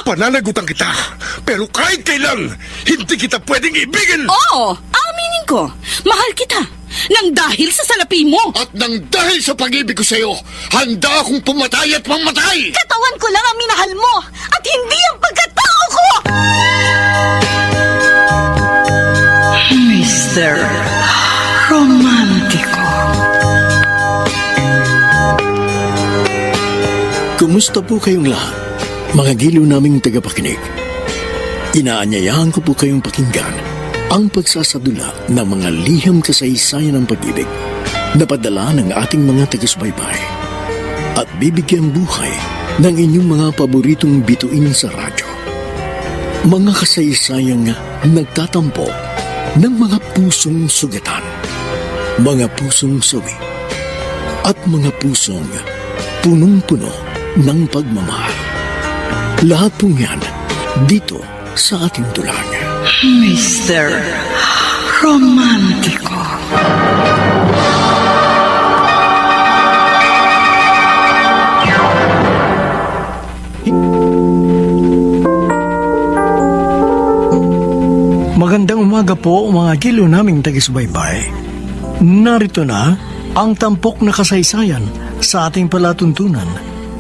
Pananagutan kita, pero kahit kailan, hindi kita pwedeng ibigin! Oo, aminin ko. Mahal kita. Nang dahil sa salapi mo. At nang dahil sa pag-ibig ko sa'yo, handa akong pumatay at mamatay! Katawan ko lang ang minahal mo at hindi ang pagkatao ko! Mr. Romantico. Kumusta po kayong lahat, mga giliw naming tagapakinig? Inaanyayahan ko po kayong pakinggan ang pagsasadula ng mga liham kasaysayan ng pag-ibig na padala ng ating mga taga-subaybay at bibigyan buhay ng inyong mga paboritong bituin sa radyo. Mga kasaysayang nagtatampo ng mga pusong sugatan, mga pusong sawi, at mga pusong punong-puno ng pagmamahal. Lahat pong yan dito sa ating tulang. Mr. Romantico. Magandang umaga po mga giliw naming taga-subaybay. Narito na ang tampok na kasaysayan sa ating palatuntunan.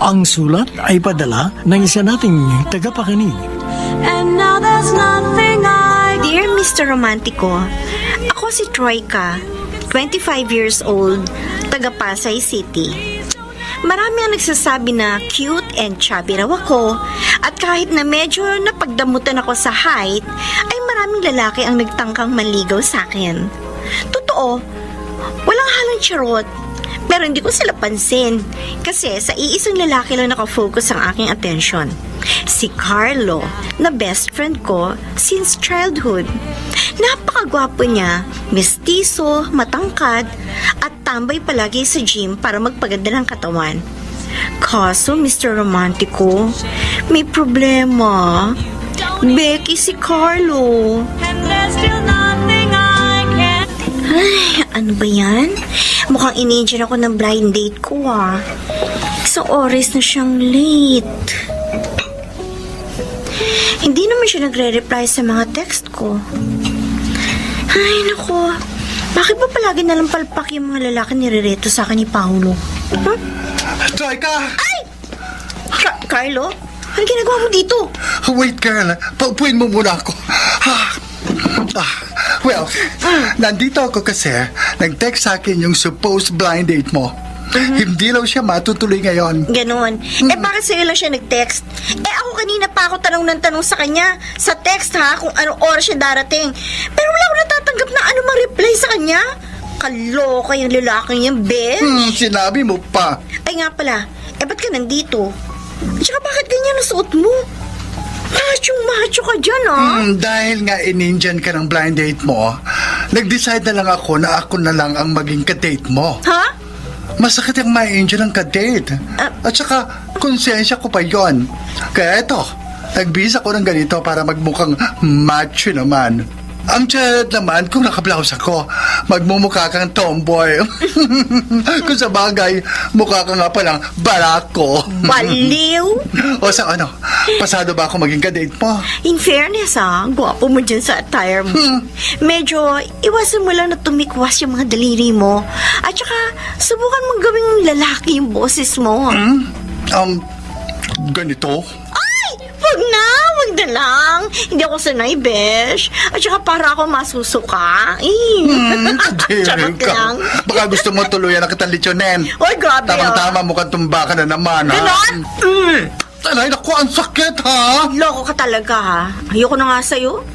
Ang sulat ay padala ng isa nating tagapakinig. And now there's nothing Dear Mr. Romantico, ako si Troika, 25 years old, taga Pasay City. Marami ang nagsasabi na cute and chubby raw ako at kahit na medyo napagdamutan ako sa height, ay maraming lalaki ang nagtangkang manligaw sa akin. Totoo, walang halong charot. Pero hindi ko sila pansin kasi sa iisang lalaki lang nakafocus ang aking atensyon. Si Carlo, na best friend ko since childhood. Napakagwapo niya, mestizo, matangkad, at tambay palagi sa gym para magpaganda ng katawan. Kaso, Mr. Romantico, may problema. Becky si Carlo. Ay, ano ba yan? Mukhang in-enjoy ako ng blind date ko Isang oras na siyang late. Hindi naman siya nagre-reply sa mga text ko. Ay, naku. Bakit ba palagi nalang palpak yung mga lalaki nirereto sa akin ni Paolo? Huh? Troika! Ay! Carlo? Ano ginagawa mo dito? Wait, girl. Paupuin mo muna ako. Nandito ako kasi nag-text sa akin yung supposed blind date mo. Hindi raw siya matutuloy ngayon. Ganon. Bakit sa'yo lang siya nag-text? Ako kanina pa ako tanong ng tanong sa kanya sa text kung anong oras siya darating. Pero wala ako natatanggap na anumang reply sa kanya. Kaloka yung lalaking yung besh. Sinabi mo pa. Ay nga pala, ba't ka nandito? At saka bakit ganyan ang suot mo? Macho ka dyan, Dahil nga in-Indian ka ng blind date mo, nag-decide na lang ako na ako na lang ang maging kadate mo. Ha? Masakit yung ma-Indian ang kadate. At saka, konsensya ko pa yon. Kaya eto, nagbihis ako ng ganito para magmukhang macho naman. Ang tiyan naman, kung nakablouse ako, magmumukha kang tomboy. Kung sa bagay, mukha ka nga palang barako. Baliw! O sa ano, pasado ba ako maging kadate mo? In fairness, gwapo mo dyan sa attire mo. Medyo, iwasan mo lang na tumikwas yung mga daliri mo. At saka, subukan mong gawing lalaki yung boses mo. Ganito? Wag na lang. Hindi ako sanay, besh. At saka para ako masusuka. Charot lang. Baka gusto mo tuluyan na kitang lityonin. Oy, grabe Tamang-tama, mukhang tumba ka na naman, Ganon? Ay, naku, ang sakit, ha? Loko ka talaga, Ayoko na nga sa'yo.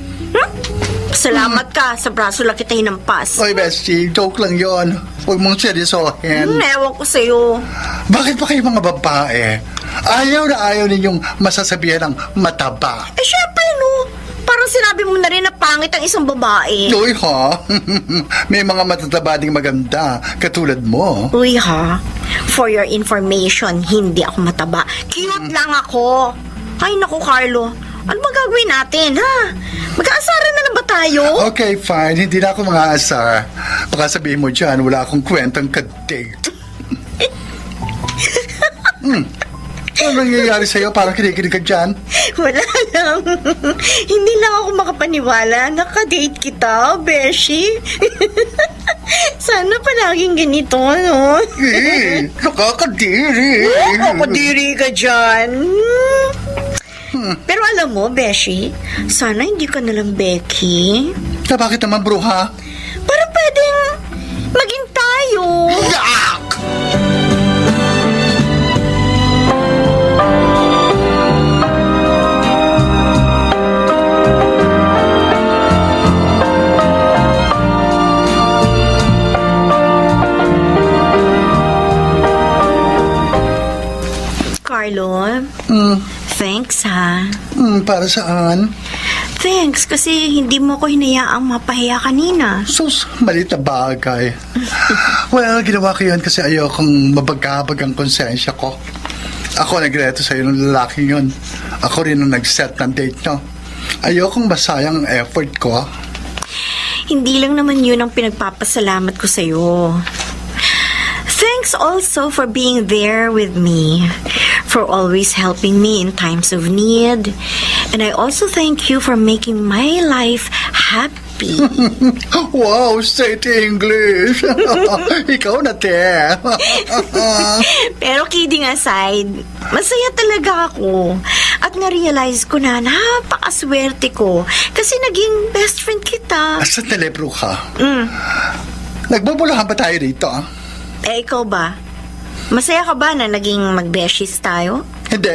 Salamat ka. Sa braso lang kita hinampas. Oy, bestie, joke lang yon. Huwag mong seryosohin. Ewan ko sa'yo. Bakit ba kayo mga babae? Ayaw na ayaw ninyong masasabihan ng mataba. Syempre, Parang sinabi mo na rin na pangit ang isang babae. Uy, ha? May mga matataba ding maganda, katulad mo. Uy, For your information, hindi ako mataba. Cute lang ako. Ay, naku, Carlo. Ano ba gagawin natin, Magkaasaran na lang ba tayo? Okay, fine. Hindi na ako mga asar. Baka sabihin mo dyan, wala akong kwentang kadate. Ano nangyayari sa'yo? Parang kinikilig ka dyan. Wala lang. Hindi lang ako makapaniwala. Nakadate kita, Beshi. Sana palaging ganito, no? Nakakadiri. Nakadiri ka dyan. Pero alam mo, Beshi, sana hindi ka nalang Becky. Na bakit naman, bruha? Para pwedeng maging tayo. Yak! Carlo, thanks ha. Para saan? Thanks kasi hindi mo ko hinayaang mapahiya kanina. Sus, malit na bagay. Well, ginawa ko yun kasi ayokong mabagabag ang konsensya ko. Ako nagreto sa'yo ng lalaking yun. Ako rin ang nag-set ng date nyo. Ayokong masayang ang effort ko. Hindi lang naman yun ang pinagpapasalamat ko sa'yo. Thanks also for being there with me, for always helping me in times of need. And I also thank you for making my life happy. Wow, straight English. Ikaw na, te. Pero kidding aside, masaya talaga ako. At na-realize ko na napakaswerte ko kasi naging best friend kita. Sandali, bruha. Nagbubulahan ba tayo rito? Eh, ikaw ba? Masaya ka ba na naging mag-beshies tayo? Hindi.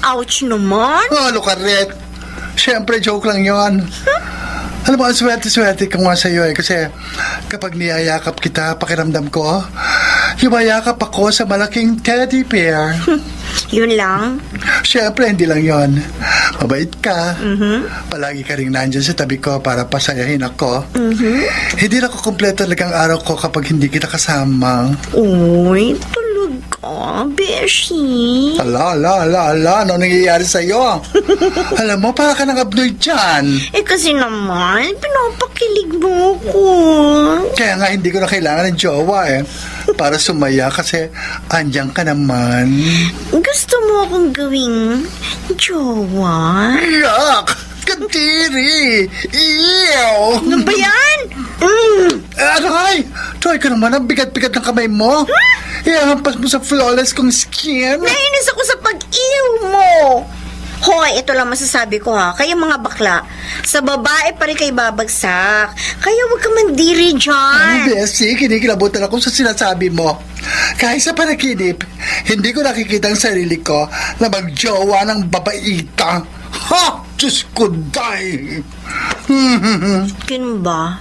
Ouch naman! Oh, Lucaret. Siyempre, joke lang yon. Alam mo, ang swerte-swerte ko nga sa'yo eh. Kasi kapag niyayakap kita, pakiramdam ko, yumayakap ako sa malaking teddy bear. Yun lang? Siyempre, hindi lang yon. Mabait ka. Palagi ka rin nandyan sa tabi ko para pasayahin ako. Hindi na ko kumpleto talagang araw ko kapag hindi kita kasama. Uy, tulog ka, Beshi. Ala. Ano nangyayari sa'yo? Alam mo, para ka nang abnoy dyan. Eh kasi naman, pinapakilig mo ko. Kaya nga hindi ko na kailangan ng jowa eh. Para sumaya kasi andyan ka naman. Gusto mo akong gawing jowa? Yak! Kadiri! Ew! Ano ba yan? Aray! Try ka naman, ang bigat-bigat ng kamay mo. Ihampas mo sa flawless kong skin. Nainis ako sa pag-iw mo. Hoy, ito lang masasabi ko ha. Kaya mga bakla, sa babae pa rin kayo babagsak. Kaya huwag ka mandiri dyan. Bessie, kinikilabutan ako sa sinasabi mo. Kahit sa panaginip, hindi ko nakikita ang sarili ko na magjowa ng babaita. Ha! Diyos ko, die! Ganun ba?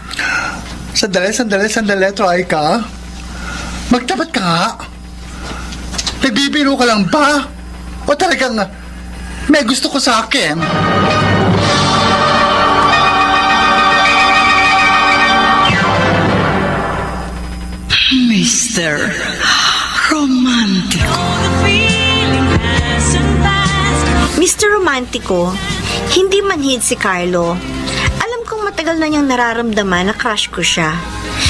Sandali, try ka. Magtapat ka nga. Nagbibiro ka lang ba? O talagang may gusto ko sa akin? Mr. Romantico. Mr. Romantico, hindi manhid si Carlo. Alam kong matagal na niyang nararamdaman na crush ko siya.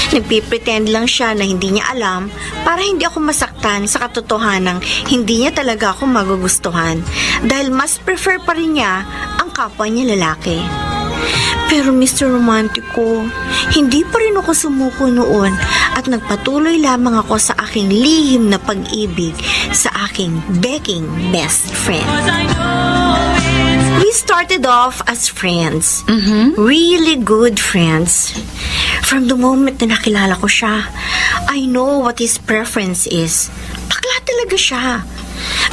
Nagpipretend lang siya na hindi niya alam para hindi ako masaktan sa katotohanang hindi niya talaga ako magugustuhan dahil mas prefer pa rin niya ang kapwa niya lalaki. Pero Mr. Romantico, hindi pa rin ako sumuko noon at nagpatuloy lamang ako sa aking lihim na pag-ibig sa aking begging best friend. We started off as friends. Really good friends. From the moment na nakilala ko siya, I know what his preference is. Bakla talaga siya.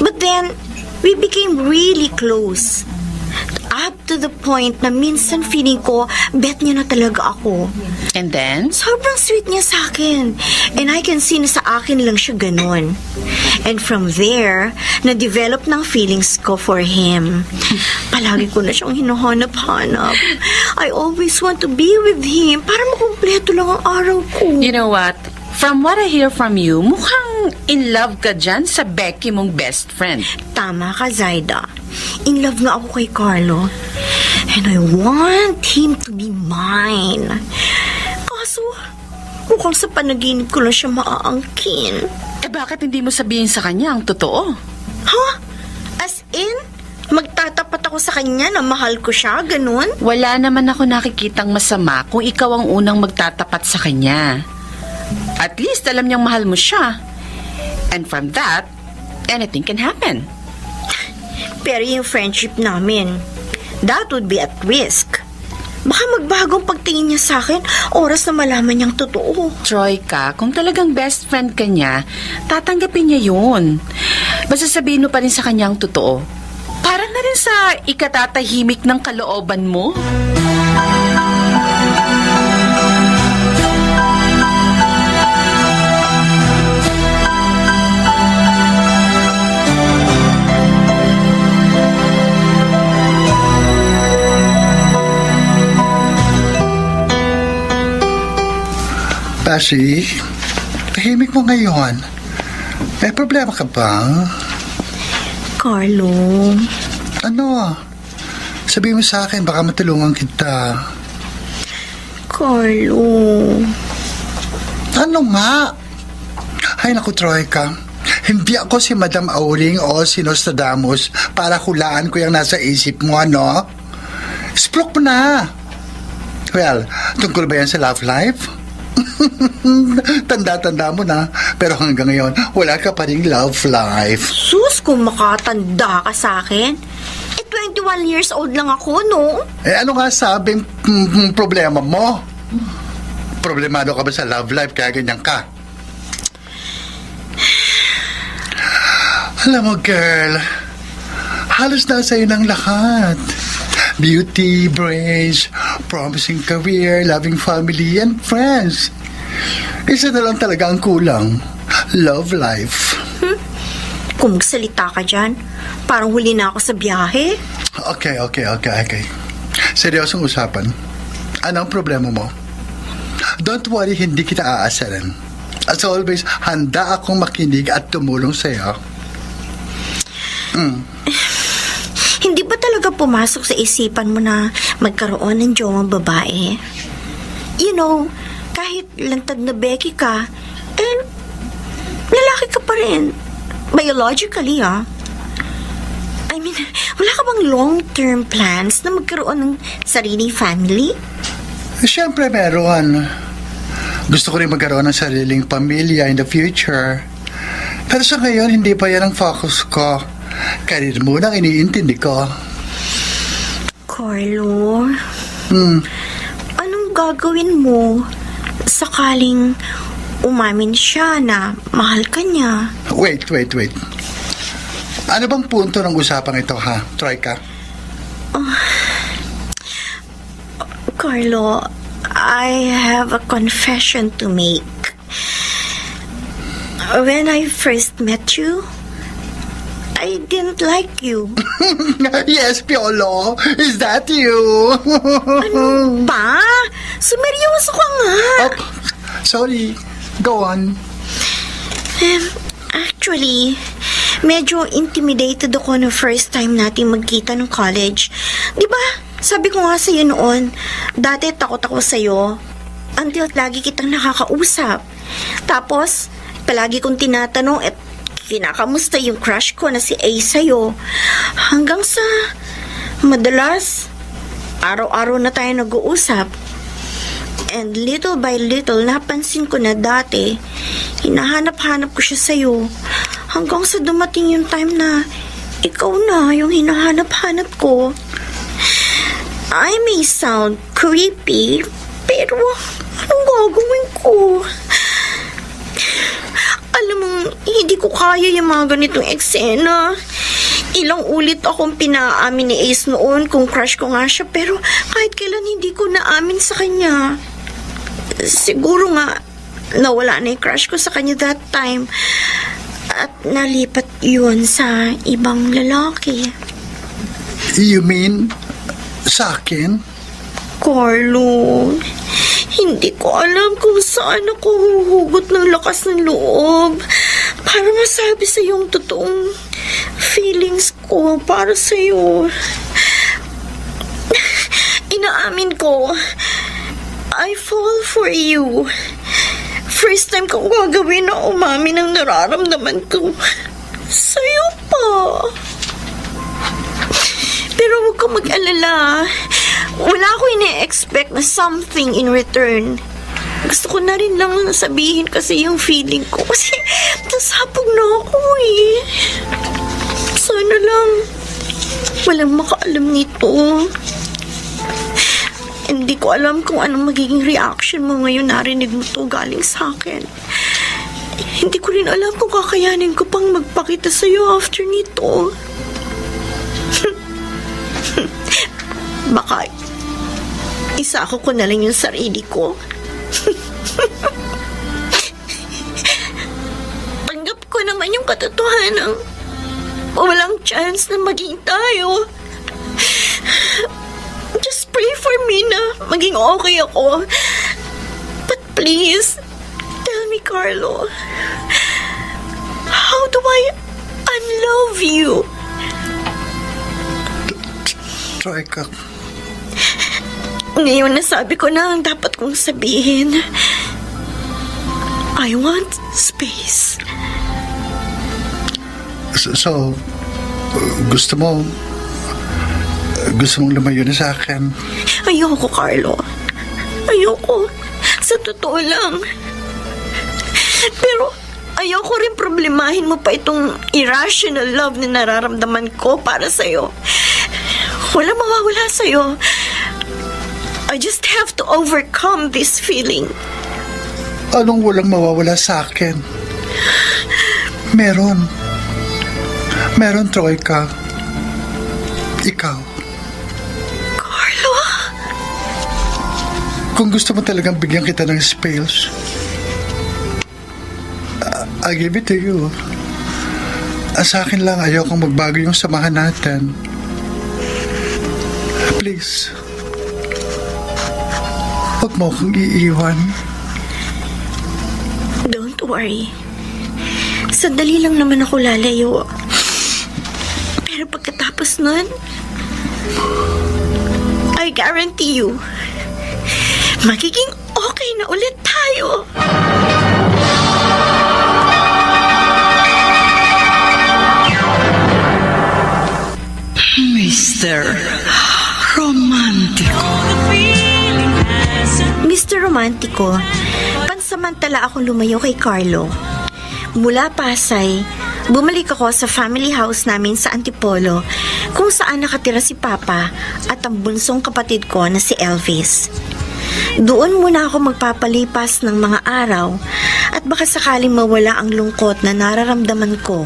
But then, we became really close. Up to the point na minsan feeling ko, bet niya na talaga ako. And then? Sobrang sweet niya sa akin. And I can see na sa akin lang siya ganun. And from there, na-develop ng feelings ko for him. Palagi ko na siyang hinahanap-hanap. I always want to be with him para makumpleto lang ang araw ko. You know what? From what I hear from you, mukhang in love ka dyan sa Becky mong best friend. Tama ka, Zaida. In love na ako kay Carlo. And I want him to be mine. Kaso, mukhang sa panaginip ko lang siya maaangkin. Eh bakit hindi mo sabihin sa kanya ang totoo? Ha? in, magtatapat ako sa kanya na mahal ko siya, ganun? Wala naman ako nakikitang masama kung ikaw ang unang magtatapat sa kanya. At least alam niyang mahal mo siya. And from that, anything can happen. Pero yung friendship namin, that would be at risk. Baka magbagong pagtingin niya sa akin, oras na malaman niyang totoo. Troika, kung talagang best friend ka niya, tatanggapin niya yun. Basta sabihin mo pa rin sa kanya ang totoo. Para na rin sa ikatatahimik ng kalooban mo. Pasi, tahimik mo ngayon. May problema ka ba? Carlo, Ano? Sabihin mo sa akin, baka matulungan kita. Carlo. Ano nga? Ay naku, Troika. Hindi ako si Madam Auring o si Nostradamus para hulaan ko yung nasa isip mo, ano? Splok mo na. Well, tungkol ba yan sa love life? Tanda-tanda mo na. Pero hanggang ngayon, wala ka pa ring love life. Sus, kung makatanda ka sa akin. 21 years old lang ako, no? Ano nga sabing problema mo? Problemado ka ba sa love life kaya ganyan ka? Alam mo, girl, halos nasa iyo ng lahat. Beauty, brains, promising career, loving family, and friends. Isa na lang talaga ang kulang. Love life. Kung magsalita ka dyan, parang huli na ako sa biyahe. Okay. Seryosong usapan. Ano ang problema mo? Don't worry, hindi kita aasaran. As always, handa akong makinig at tumulong sa'yo. Hindi ba talaga pumasok sa isipan mo na magkaroon ng jowang babae? You know, kahit lantad na Becky ka, lalaki ka pa rin. Biologically, I mean, wala ka bang long-term plans na magkaroon ng sariling family? Siyempre meron. Gusto ko rin magkaroon ng sariling pamilya in the future. Pero sa ngayon, hindi pa yan ang focus ko. Career muna ang iniintindi ko. Carlo, anong gagawin mo sakaling umamin siya na mahal ka niya? Wait. Ano bang punto ng usapang ito, ha, Troika? Carlo, I have a confession to make. When I first met you, I didn't like you. Yes, Piolo. Is that you? Ano ba? Sumeryoso ka nga. Oh, sorry. Go on. Actually, medyo intimidated ako no first time natin magkita ng college. Di ba? Sabi ko nga sa'yo noon, dati takot ako sa'yo until lagi kitang nakakausap. Tapos, palagi kong tinatanong at kinakamusta yung crush ko na si A sa'yo. Hanggang sa madalas, araw-araw na tayo nag-uusap. And little by little, napansin ko na dati, hinahanap-hanap ko siya sa'yo. Hanggang sa dumating yung time na ikaw na yung hinahanap-hanap ko. I may sound creepy, pero anong gagawin ko? Alam mo, hindi ko kaya yung mga ganitong eksena. Ilang ulit akong pinaamin ni Ace noon kung crush ko nga siya, pero kahit kailan hindi ko naamin sa kanya. Siguro nga, nawala na yung crush ko sa kanya that time. At nalipat yun sa ibang lalaki. You mean sa akin? Carlo, hindi ko alam kung saan ako huhugot ng lakas ng loob para masabi sa yung totoong feelings ko para sa iyo. Inaamin ko, I fall for you. First time kong gagawin na umamin ang nararamdaman ko sa'yo pa. kang mag-alala. Wala ko ine-expect na something in return. Gusto ko na rin lang sabihin kasi yung feeling ko. Kasi nasabog na ako eh. Sana lang walang makaalam nito. Hindi ko alam kung anong magiging reaction mo ngayon narinig mo to galing sa akin. Hindi ko rin alam kung kakayanin ko pang magpakita sa'yo after nito. Baka isako ko na lang yung sarili ko. Tanggap ko naman yung katotohanan. Walang chance na maging tayo. Just pray for me na maging okay ako. But please, tell me, Carlo, how do I unlove you? Troika, Ngayon nasabi ko na ang dapat kong sabihin. I want space. so gusto mong lumayo na sa akin? Ayoko, Carlo. Ayoko. Sa totoo lang. Pero ayoko rin problemahin mo pa itong irrational love na nararamdaman ko para sa'yo. Wala mawawala sa'yo. I just have to overcome this feeling. Anong walang mawawala sa akin? Meron, Troika. Ikaw. Carlo? Kung gusto mo talagang bigyan kita ng space, I give it to you. Sa akin lang, ayaw kong magbago yung samahan natin. Please. Huwag mo akong iiwan. Don't worry. Sandali lang naman ako lalayo. Pero pagkatapos nun, I guarantee you, magiging okay na ulit tayo. Mr. Romantico. Mr. Romantico, pansamantala akong lumayo kay Carlo. Mula Pasay, bumalik ako sa family house namin sa Antipolo, kung saan nakatira si Papa at ang bunsong kapatid ko na si Elvis. Doon muna ako magpapalipas ng mga araw at baka sakaling mawala ang lungkot na nararamdaman ko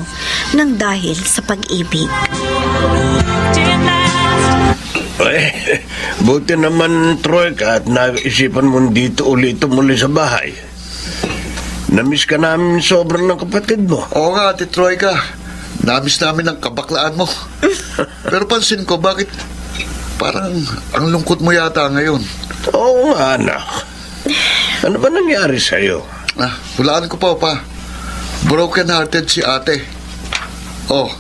nang dahil sa pag-ibig. Buti naman, Troika, at naisipan mo dito ulit muli sa bahay. Namiss ka namin sobrang ng kapatid mo. Oo nga, Ate Troika. Namiss namin ang kabaklaan mo. Pero pansin ko, bakit parang ang lungkot mo yata ngayon? Oo nga, anak. Ano ba nangyari sa'yo? Hulaan ko pa. Broken-hearted si ate. Oh,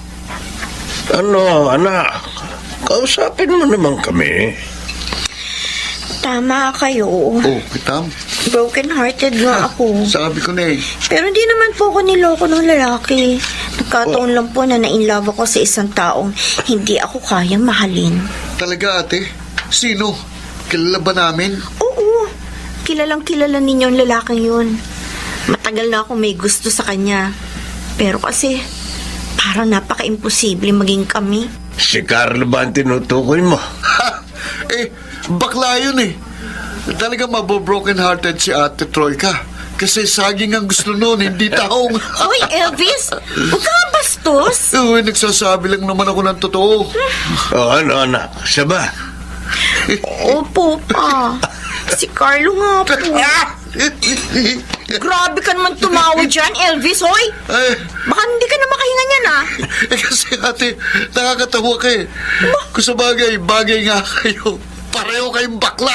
Ano, anak? Kausapin mo naman kami. Tama kayo. Kitam. Broken-hearted nga ako. Sabi ko na eh. Pero hindi naman po ako niloko ng lalaki. Nagkataon lang po na na-inlove ako sa isang taong hindi ako kayang mahalin. Talaga, ate? Sino? Kilala ba namin? Oo, kilalang kilala ninyo ang lalaking yun. Matagal na ako may gusto sa kanya. Pero kasi, parang napaka-imposible maging kami. Si Carlo ba ang tinutukoy mo? Bakla yun eh. Talaga mabobroken-hearted si Ate Troika. Kasi saging ang gusto noon, hindi taong. Hoy, Elvis! Huwag ka bastos! Nagsasabi lang naman ako ng totoo. Ano, anak? Siya ba? Opo pa. Si Carlo nga po. Grabe ka naman tumawa dyan, Elvis, hoy! Baka hindi ka na makahinga niyan, ah. Kasi ate, nakakatawa ka eh. Kung sa bagay nga kayo. Pareho kayong bakla.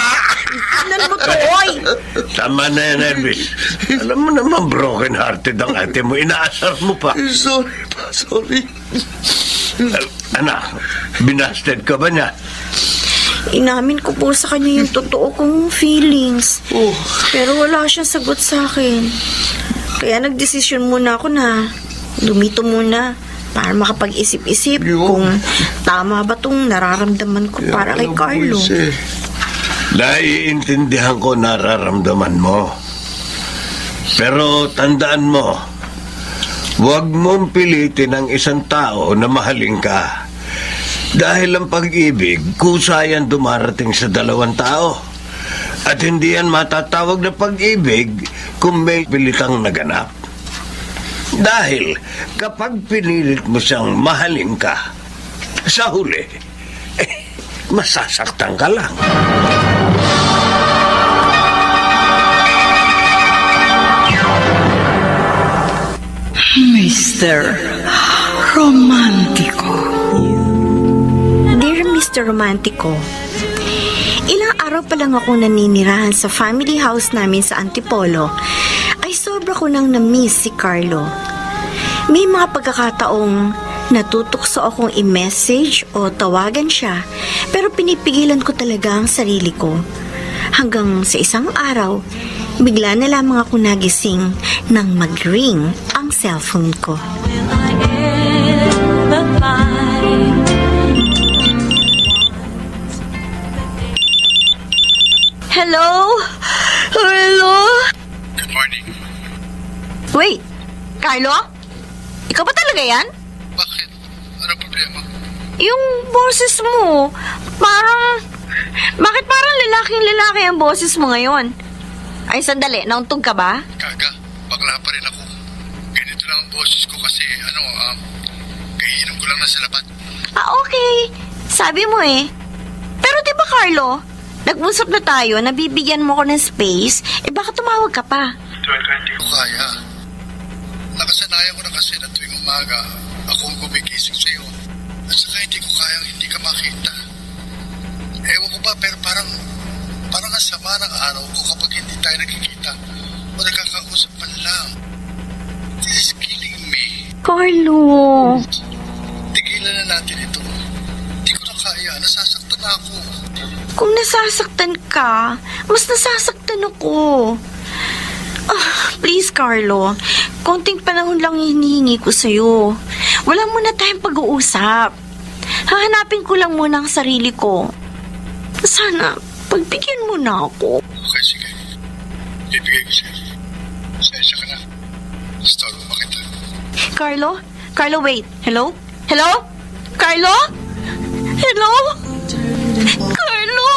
Alam mo to, hoy! Tama na yan, Elvis. Alam mo naman, broken-hearted ang ate mo. Inaasar mo pa. Sorry. Anak, binasted ka ba niya? Inamin ko po sa kanya yung totoo kong feelings. Pero wala siyang sagot sa akin. Kaya nagdesisyon muna ako na lumito muna para makapag-isip-isip Yun. kung tama ba tong nararamdaman ko para kay Alam mo, Carlo. Ilse, Naiintindihan ko nararamdaman mo. Pero tandaan mo, huwag mong pilitin ang isang tao na mahalin ka. Dahil ang pag-ibig, kusa yan dumarating sa dalawang tao. At hindi yan matatawag na pag-ibig kung may pilitang naganap. Dahil kapag pinilit mo siyang mahalin ka, sa huli, masasaktan ka lang. Mr. Romantico. Dear Mr. Romantico, ilang araw pa lang ako naninirahan sa family house namin sa Antipolo, ay sobra ko nang na-miss si Carlo. May mga pagkakataong natutokso akong i-message o tawagan siya, pero pinipigilan ko talaga ang sarili ko. Hanggang sa isang araw, bigla na lamang ako nagising nang mag-ring ang cellphone ko. Hello? Hello? Good morning. Wait, Carlo? Ikaw ba talaga yan? Bakit? Ano problema? Yung boses mo, bakit parang lalaking-lalaki ang boses mo ngayon? Ay, sandali, nauntog ka ba? Kaga, bakla pa rin ako. Ganito lang ang boses ko kasi, kaiinom ko lang ng salabat. Ah, okay. Sabi mo eh. Pero di ba, Carlo, nag-usap na tayo, nabibigyan mo ko ng space, baka tumawag ka pa. Hindi ko kaya. Nakasanayan ko na kasi na tuwing umaga, ako ang gumigising sa'yo. At saka hindi ko kayang hindi ka makita. Ewan ko ba, pero parang ang sama ng araw ko kapag hindi tayo nagkikita o nagkakausap man lang. This is killing me. Carlo. Tigilan na natin ito. Hindi ko na kaya. Nasasaktan na ako. Kung nasasaktan ka, mas nasasaktan ako. Please, Carlo. Konting panahon lang hinihingi ko sa'yo. Wala muna tayong pag-uusap. Hahanapin ko lang muna ang sarili ko. Sana, pagbigyan mo na ako. Okay, sige. Bibigay ko sa'yo. Sensya ka na. Start mo kita. Carlo? Carlo, wait. Hello? Hello? Carlo? Hello? Carlo?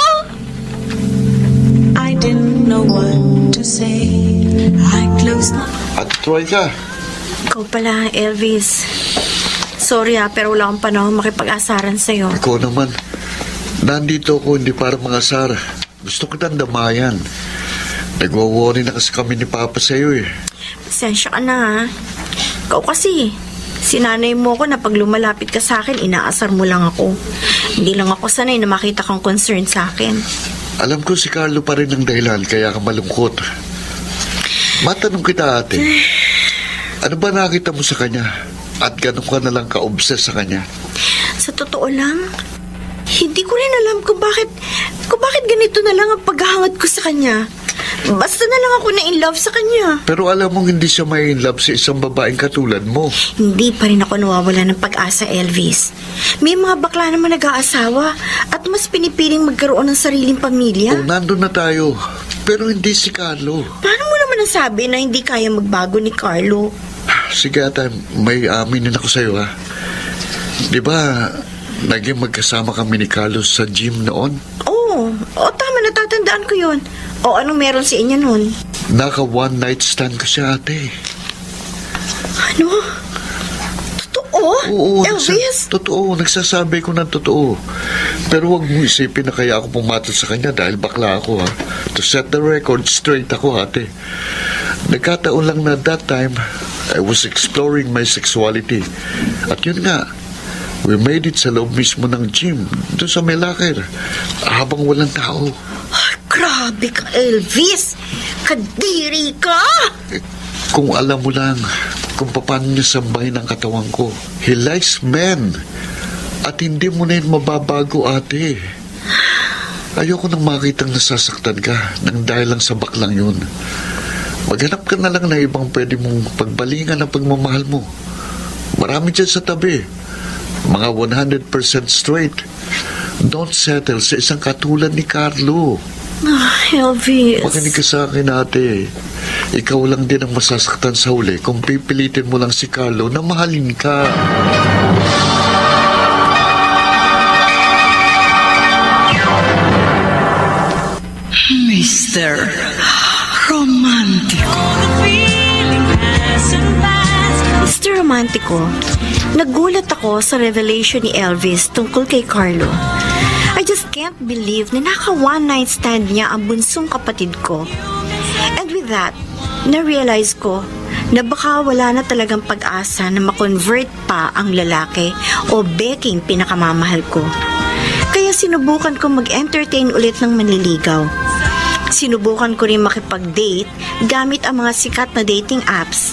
I didn't know what to say. I closed my At Troy ka. Ikaw pala, Elvis. Sorry pero wala akong panahon makipag-asaran sa'yo. Ikaw naman. Nandito ako hindi para mga asar. Gusto kitang damayan. Nagwaworry na kasi kami ni Papa sa'yo eh. Pasensya ka na ha. Ikaw kasi, sinanay mo ko na pag lumalapit ka sa akin, inaasar mo lang ako. Hindi lang ako sanay na makita kang concern sa akin. Alam ko si Carlo pa rin ang dahilan kaya ka malungkot. Matanong kita ate, ano ba nakita mo sa kanya? At ganun ka na lang ka-obsess sa kanya? Sa totoo lang, hindi ko rin alam kung bakit ganito na lang ang paghahangad ko sa kanya. Basta na lang ako na-in-love sa kanya. Pero alam mong hindi siya may in love sa isang babaeng katulad mo. Hindi pa rin ako nawawala ng pag-asa, Elvis. May mga bakla naman nag-aasawa at mas pinipiling magkaroon ng sariling pamilya. O nandun na tayo, pero hindi si Carlo. Paano mo naman nasabi na hindi kaya magbago ni Carlo? Sige ate, may aminin ako sa'yo ha. Di ba, naging magkasama kami ni Carlos sa gym noon? Oo, tama, natatandaan ko yun. O anong meron sa inyo nun? Naka one night stand ko siya ate. Ano? Totoo? Oo, Elvis? totoo, nagsasabi ko ng totoo. Pero huwag mo isipin na kaya ako pumatol sa kanya dahil bakla ako ha. To set the record straight ako ate. Nagkataon lang na that time, I was exploring my sexuality. At yun nga, we made it sa loob mismo ng gym, doon sa may locker, habang walang tao. Ay, grabe ka, Elvis! Kadiri ka! Kung alam mo lang kung paano niya sambahin ang katawan ko. He likes men. At hindi mo na yun mababago, ate. Ayoko nang makitang nasasaktan ka nang dahil lang sa baklang yun. Maghanap ka na lang na ibang pwede mong pagbalingan ang pagmamahal mo. Marami dyan sa tabi. Mga 100% straight. Don't settle sa isang katulad ni Carlo. Elvis. Makinig ka sa akin, ate. Ikaw lang din ang masasaktan sa huli kung pipilitin mo lang si Carlo na mahalin ka. Mr. Romantico. Mr. Romantico, nagulat ako sa revelation ni Elvis tungkol kay Carlo. I just can't believe na naka one-night stand niya ang bunsong kapatid ko. And with that, na-realize ko na baka wala na talagang pag-asa na makonvert pa ang lalaki o beking pinakamamahal ko. Kaya sinubukan ko mag-entertain ulit ng manliligaw. Sinubukan ko rin makipag-date gamit ang mga sikat na dating apps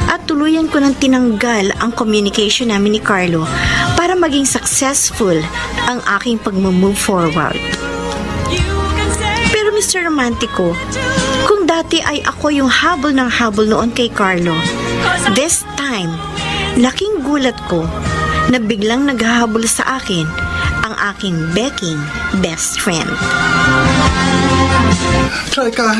at tuluyan ko nang tinanggal ang communication namin ni Carlo para maging successful ang aking pag-move forward. Pero Mr. Romantico, kung dati ay ako yung habol ng habol noon kay Carlo, this time, laking gulat ko na biglang naghahabol sa akin ang aking beking best friend. Troika,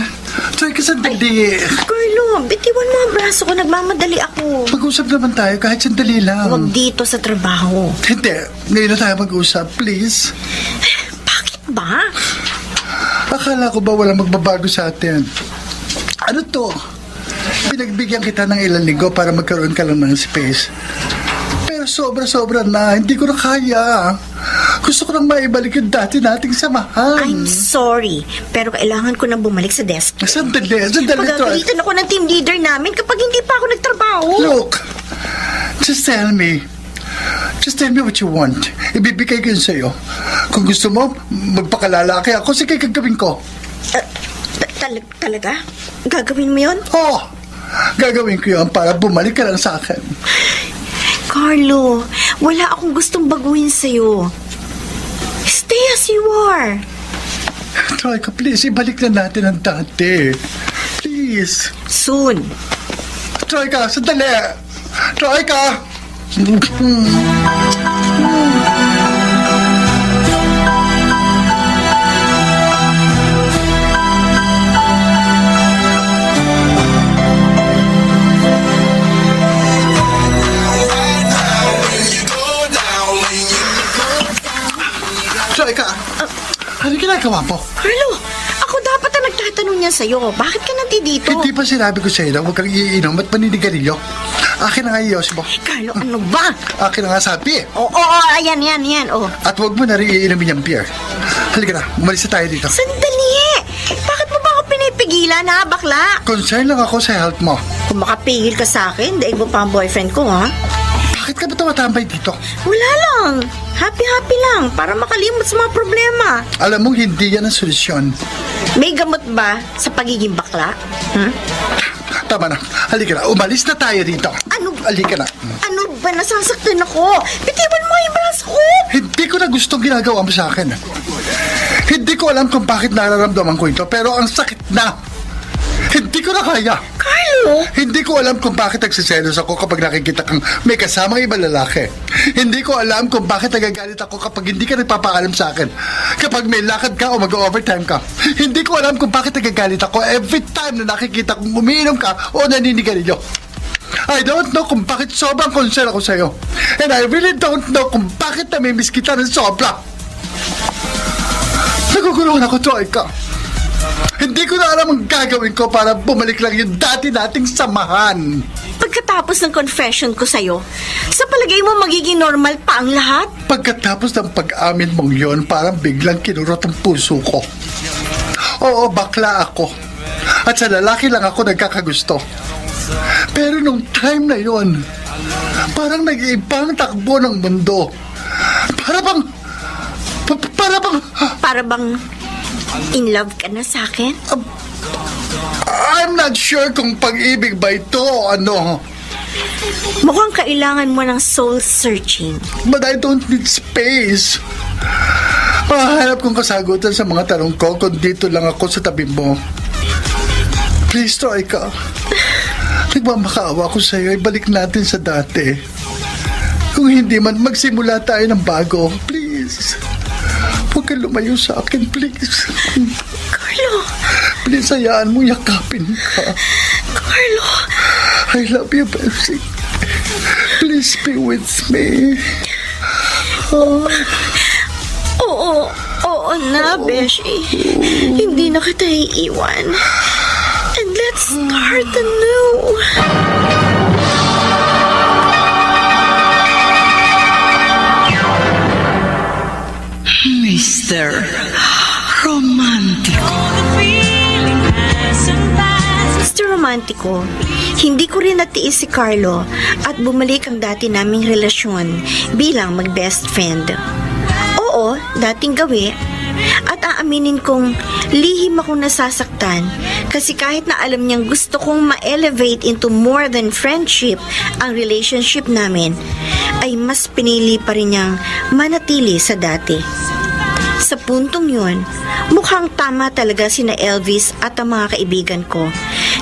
sandali. Carlo, bitiwan mo ang braso ko. Nagmamadali ako. Mag-usap naman tayo kahit sandali lang. Huwag dito sa trabaho. Hindi, ngayon na tayo mag-usap, please. Bakit ba? Akala ko ba walang magbabago sa atin? Ano to? Pinagbigyan kita ng ilang linggo para magkaroon ka lang ng space. Pero sobra-sobra na, hindi ko na kaya. Gusto ko nang maibalik yung dati nating samahan. I'm sorry, pero kailangan ko na bumalik sa desk. Sandali, Troy. Pagagalitan ako ng team leader namin kapag hindi pa ako nagtrabaho. Look, just tell me what you want. Ibibigay ko yun sa'yo. Kung gusto mo, magpakalalaki ako, sige gagawin ko. Talaga? Gagawin mo yun? Oo, gagawin ko yun para bumalik ka lang sa akin. Carlo, wala akong gustong baguhin sa'yo. Stay as you are. Troika, please, ibalik na natin ang dati. Please. Soon. Troika, sandali. Troika! Troika, ano ginagawa mo? Carlo, ako dapat ang nagtatanong niya sa'yo. Bakit ka nandito? Hindi pa sinabi ko sa'yo na huwag kang iinom at paninigarilyo. Akin na nga iyos mo. Carlo, ano ba? Akin na nga sabi. Oo, ayan, oh. At huwag mo na rin iinumin yung beer. Halika na, umalis na tayo dito. Sandali! Bakit mo ba ako pinipigilan, ha, bakla? Concern lang ako sa health mo. Kung makapigil ka sa akin, daig mo pa ang boyfriend ko, ha? Bakit ka ba tumatambay dito? Wala lang. Happy-happy lang para makalimot sa mga problema. Alam mong hindi yan ang solusyon. May gamot ba sa pagiging bakla? Hmm? Tama na. Halika na. Umalis na tayo dito. Ano? Halika na. Ano ba? Nasasaktan ako. Bitiwan mo yung braso ko. Hindi ko na gustong ginagawa mo sa akin. Hindi ko alam kung bakit nararamdaman ko ito, pero ang sakit na. Hindi ko na kaya. Carlo! Hindi ko alam kung bakit nagsiselos ako kapag nakikita kang may kasamang ibang lalaki. Hindi ko alam kung bakit nagagalit ako kapag hindi ka nagpapaalam sa akin. Kapag may lakad ka o mag-overtime ka. Hindi ko alam kung bakit nagagalit ako every time na nakikita kong umiinom ka o naninigarilyo. I don't know kung bakit sobrang concern ako sa'yo. And I really don't know kung bakit namimiss kita ng sobra. Naguguluhan ako, Troika. Hindi ko na alam ang gagawin ko para bumalik lang yung dati nating samahan. Pagkatapos ng confession ko sa'yo, sa palagay mo magiging normal pa ang lahat? Pagkatapos ng pag-amin mong yon, parang biglang kinurot ang puso ko. Oo, bakla ako. At sa lalaki lang ako nagkakagusto. Pero nung time na yon, parang nag-iibang takbo ng mundo. Para bang in love ka na sa akin? I'm not sure kung pag-ibig ba ito o ano. Mukhang kailangan mo ng soul searching. But I don't need space. Mahanap kong kasagutan sa mga tanong ko kung dito lang ako sa tabi mo. Please, Troika. Nagmamakaawa ko sa'yo. Ibalik natin sa dati. Kung hindi man, magsimula tayo ng bago. Please. Huwag kang lumayo sa akin, please. Carlo! Please, hayaan mo yakapin ka. Carlo! I love you, Bessie. Please be with me. Oo na, Beshi. Hindi na kita iiwan. And let's start anew. Mr. Romantico. Mr. Romantico, hindi ko rin natiis si Carlo at bumalik ang dati naming relasyon bilang mag-best friend. Oo, dating gawi. At aaminin kong lihim akong nasasaktan kasi kahit na alam niyang gusto kong ma-elevate into more than friendship ang relationship namin, ay mas pinili pa rin niyang manatili sa dati. Sa puntong yun, mukhang tama talaga sina Elvis at ang mga kaibigan ko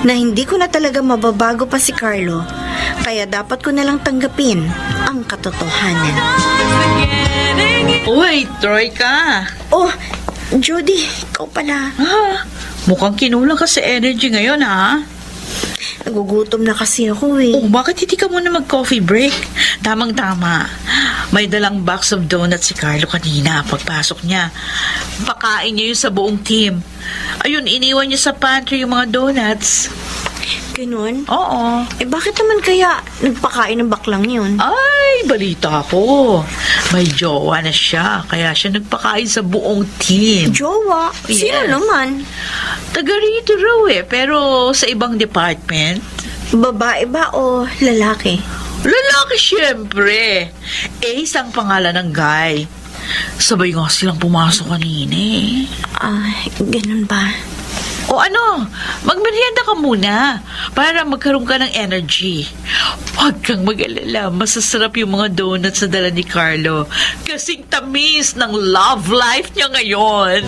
na hindi ko na talaga mababago pa si Carlo, kaya dapat ko nalang tanggapin ang katotohanan. Uy, Troika! Oh, Judy, ikaw pala. Mukhang kinulang ka sa energy ngayon, ha? Nagugutom na kasi ako eh. Oh, bakit hindi ka muna mag-coffee break? Tamang-tama. May dalang box of donuts si Carlo kanina pagpasok niya. Pakain niya yun sa buong team. Ayun, iniwan niya sa pantry yung mga donuts. Ganun? Oo. Bakit naman kaya nagpakain ng baklang yun? Ay, balita ko. May jowa na siya, kaya siya nagpakain sa buong team. Jowa? Sino Yes. naman? Taga rito raw pero sa ibang department. Babae ba o lalaki? Lalaki siyempre. Ace ang pangalan ng guy. Sabay nga silang pumasok kanina eh. Ganun ba? O ano, magmerienda ka muna para magkaroon ka ng energy. Huwag kang mag-alala, masasarap yung mga donuts na dala ni Carlo. Kasing tamis ng love life niya ngayon.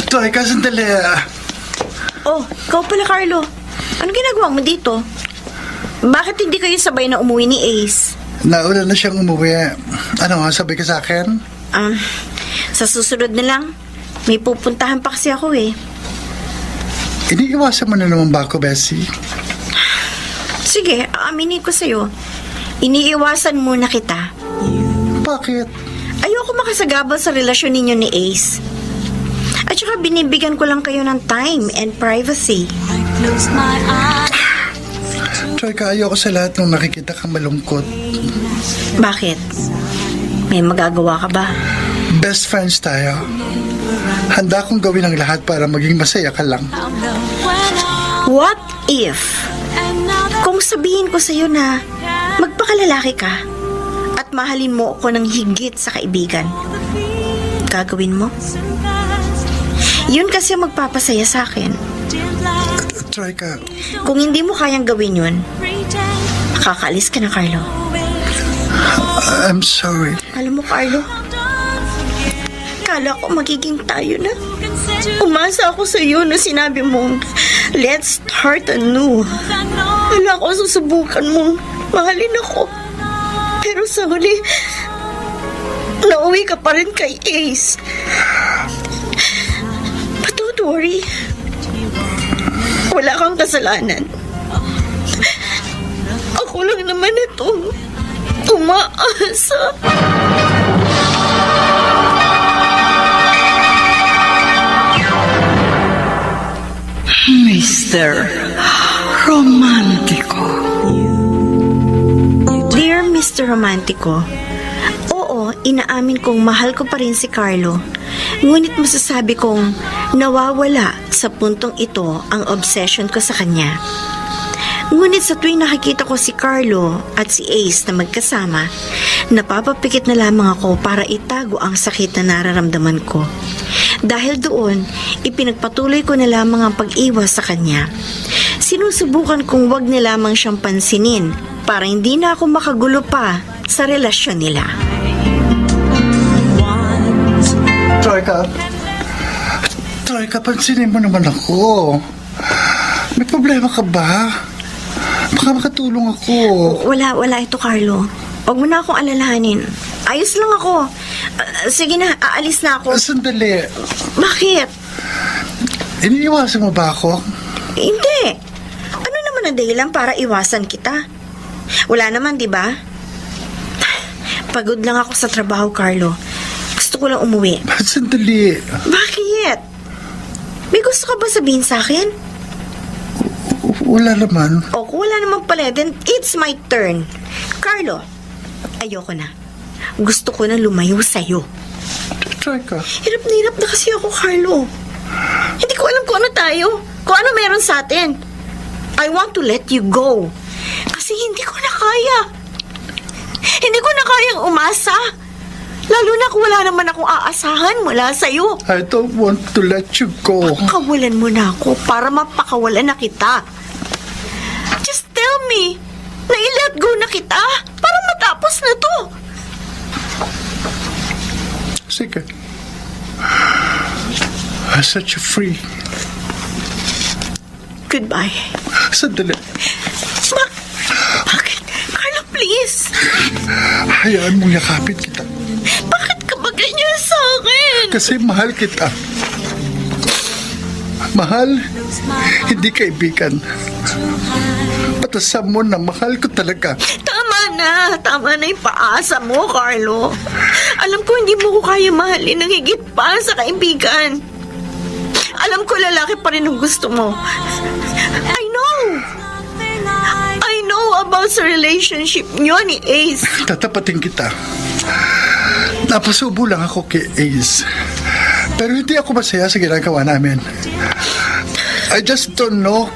Troika, sandali. Oh, ikaw pala, Carlo. Ano ginagawa mo dito? Bakit hindi kayo sabay na umuwi ni Ace? Nauna na siyang umuwi. Ano, sabi ka sa akin? Sa susunod na lang. May pupuntahan pa kasi ako eh. Iniiwasan mo na naman ba ako, Bessie? Sige, aaminin ko sa'yo. Iniiwasan muna kita. Bakit? Ayoko makasagabal sa relasyon ninyo ni Ace. At saka binibigyan ko lang kayo ng time and privacy. Troika, ayoko sa lahat ng nakikita kang malungkot. Bakit? May magagawa ka ba? Best friends tayo. Handa kong gawin ang lahat para maging masaya ka lang. What if kung sabihin ko sa'yo na magpakalalaki ka at mahalin mo ako ng higit sa kaibigan? Gagawin mo? Yun kasi ang magpapasaya sa akin. Troika, Kung hindi mo kayang gawin yun, makakaalis ka na, Carlo. I'm sorry. Alam mo, Carlo, kala ko magiging tayo na. Umasa ako sa iyo na sinabi mong, let's start anew. Wala ko susubukan mong mahalin ako. Pero sa huli, nauwi ka pa rin kay Ace. But don't worry. Wala kang kasalanan. Ako lang naman itong umaasa. Mr. Romantico. Dear Mr. Romantico, oo, inaamin kong mahal ko pa rin si Carlo. Ngunit masasabi kong nawawala sa puntong ito ang obsession ko sa kanya. Ngunit sa tuwing nakikita ko si Carlo at si Ace na magkasama, napapapikit na lamang ako para itago ang sakit na nararamdaman ko. Dahil doon, ipinagpatuloy ko na lamang ang pag-iwas sa kanya. Sinusubukan kong wag na lamang siyang pansinin para hindi na ako makagulo pa sa relasyon nila. Troika, pansinin mo naman ako. May problema ka ba? Baka makatulong ako. Wala ito, Carlo. Huwag mo na akong alalahanin. Ayos lang ako. Sige na, aalis na ako. Sandali. Bakit? Iniiwasan mo ba ako? Hindi. Ano naman ang dahilan para iwasan kita? Wala naman, di ba? Pagod lang ako sa trabaho, Carlo. Gusto ko lang umuwi. Sandali. Bakit? May gusto ka ba sabihin sa akin? Wala naman. O kung wala naman pala, then it's my turn. Carlo, ayoko na. Gusto ko na lumayo sa'yo. Troika. Hirap na hirap na kasi ako, Carlo. Hindi ko alam kung ano tayo. Kung ano meron sa atin. I want to let you go. Kasi hindi ko na kaya. Hindi ko na kayang umasa. Lalo na kung wala naman akong aasahan mula sa'yo. I don't want to let you go. Kawalan mo na ako para mapakawalan na kita. Just tell me na i-let go na kita para matapos na to. Sige. I'll set you free. Goodbye. Sandali. Bakit? Carlo, please. Hayaan mong yakapin kita. Bakit ka ba ganyan sa akin? Kasi mahal kita. Mahal, hindi kaibigan. Patasan mo na mahal ko talaga. Tama na yung paasa mo, Carlo. Alam ko hindi mo ko kaya mahalin ng higit pa sa kaibigan. Alam ko lalaki pa rin ang gusto mo. I know about sa relationship niyo ni Ace. Tatapatin kita. Napasubo lang ako kay Ace. Pero hindi ako masaya sa ginagawa namin. I just don't know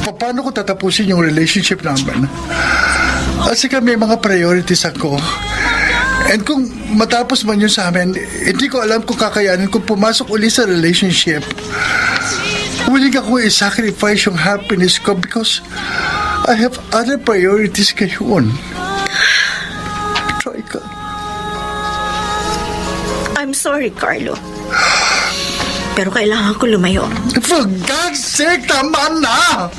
paano ko tatapusin yung relationship namin. Kasi may mga priorities ako. And kung matapos man yun sa amin, hindi ko alam kung kakayanin kung pumasok uli sa relationship. Willing ako i-sacrifice yung happiness ko because I have other priorities ngayon. Troika. I'm sorry, Carlo. Pero kailangan ko lumayo. For God's sake, tama na!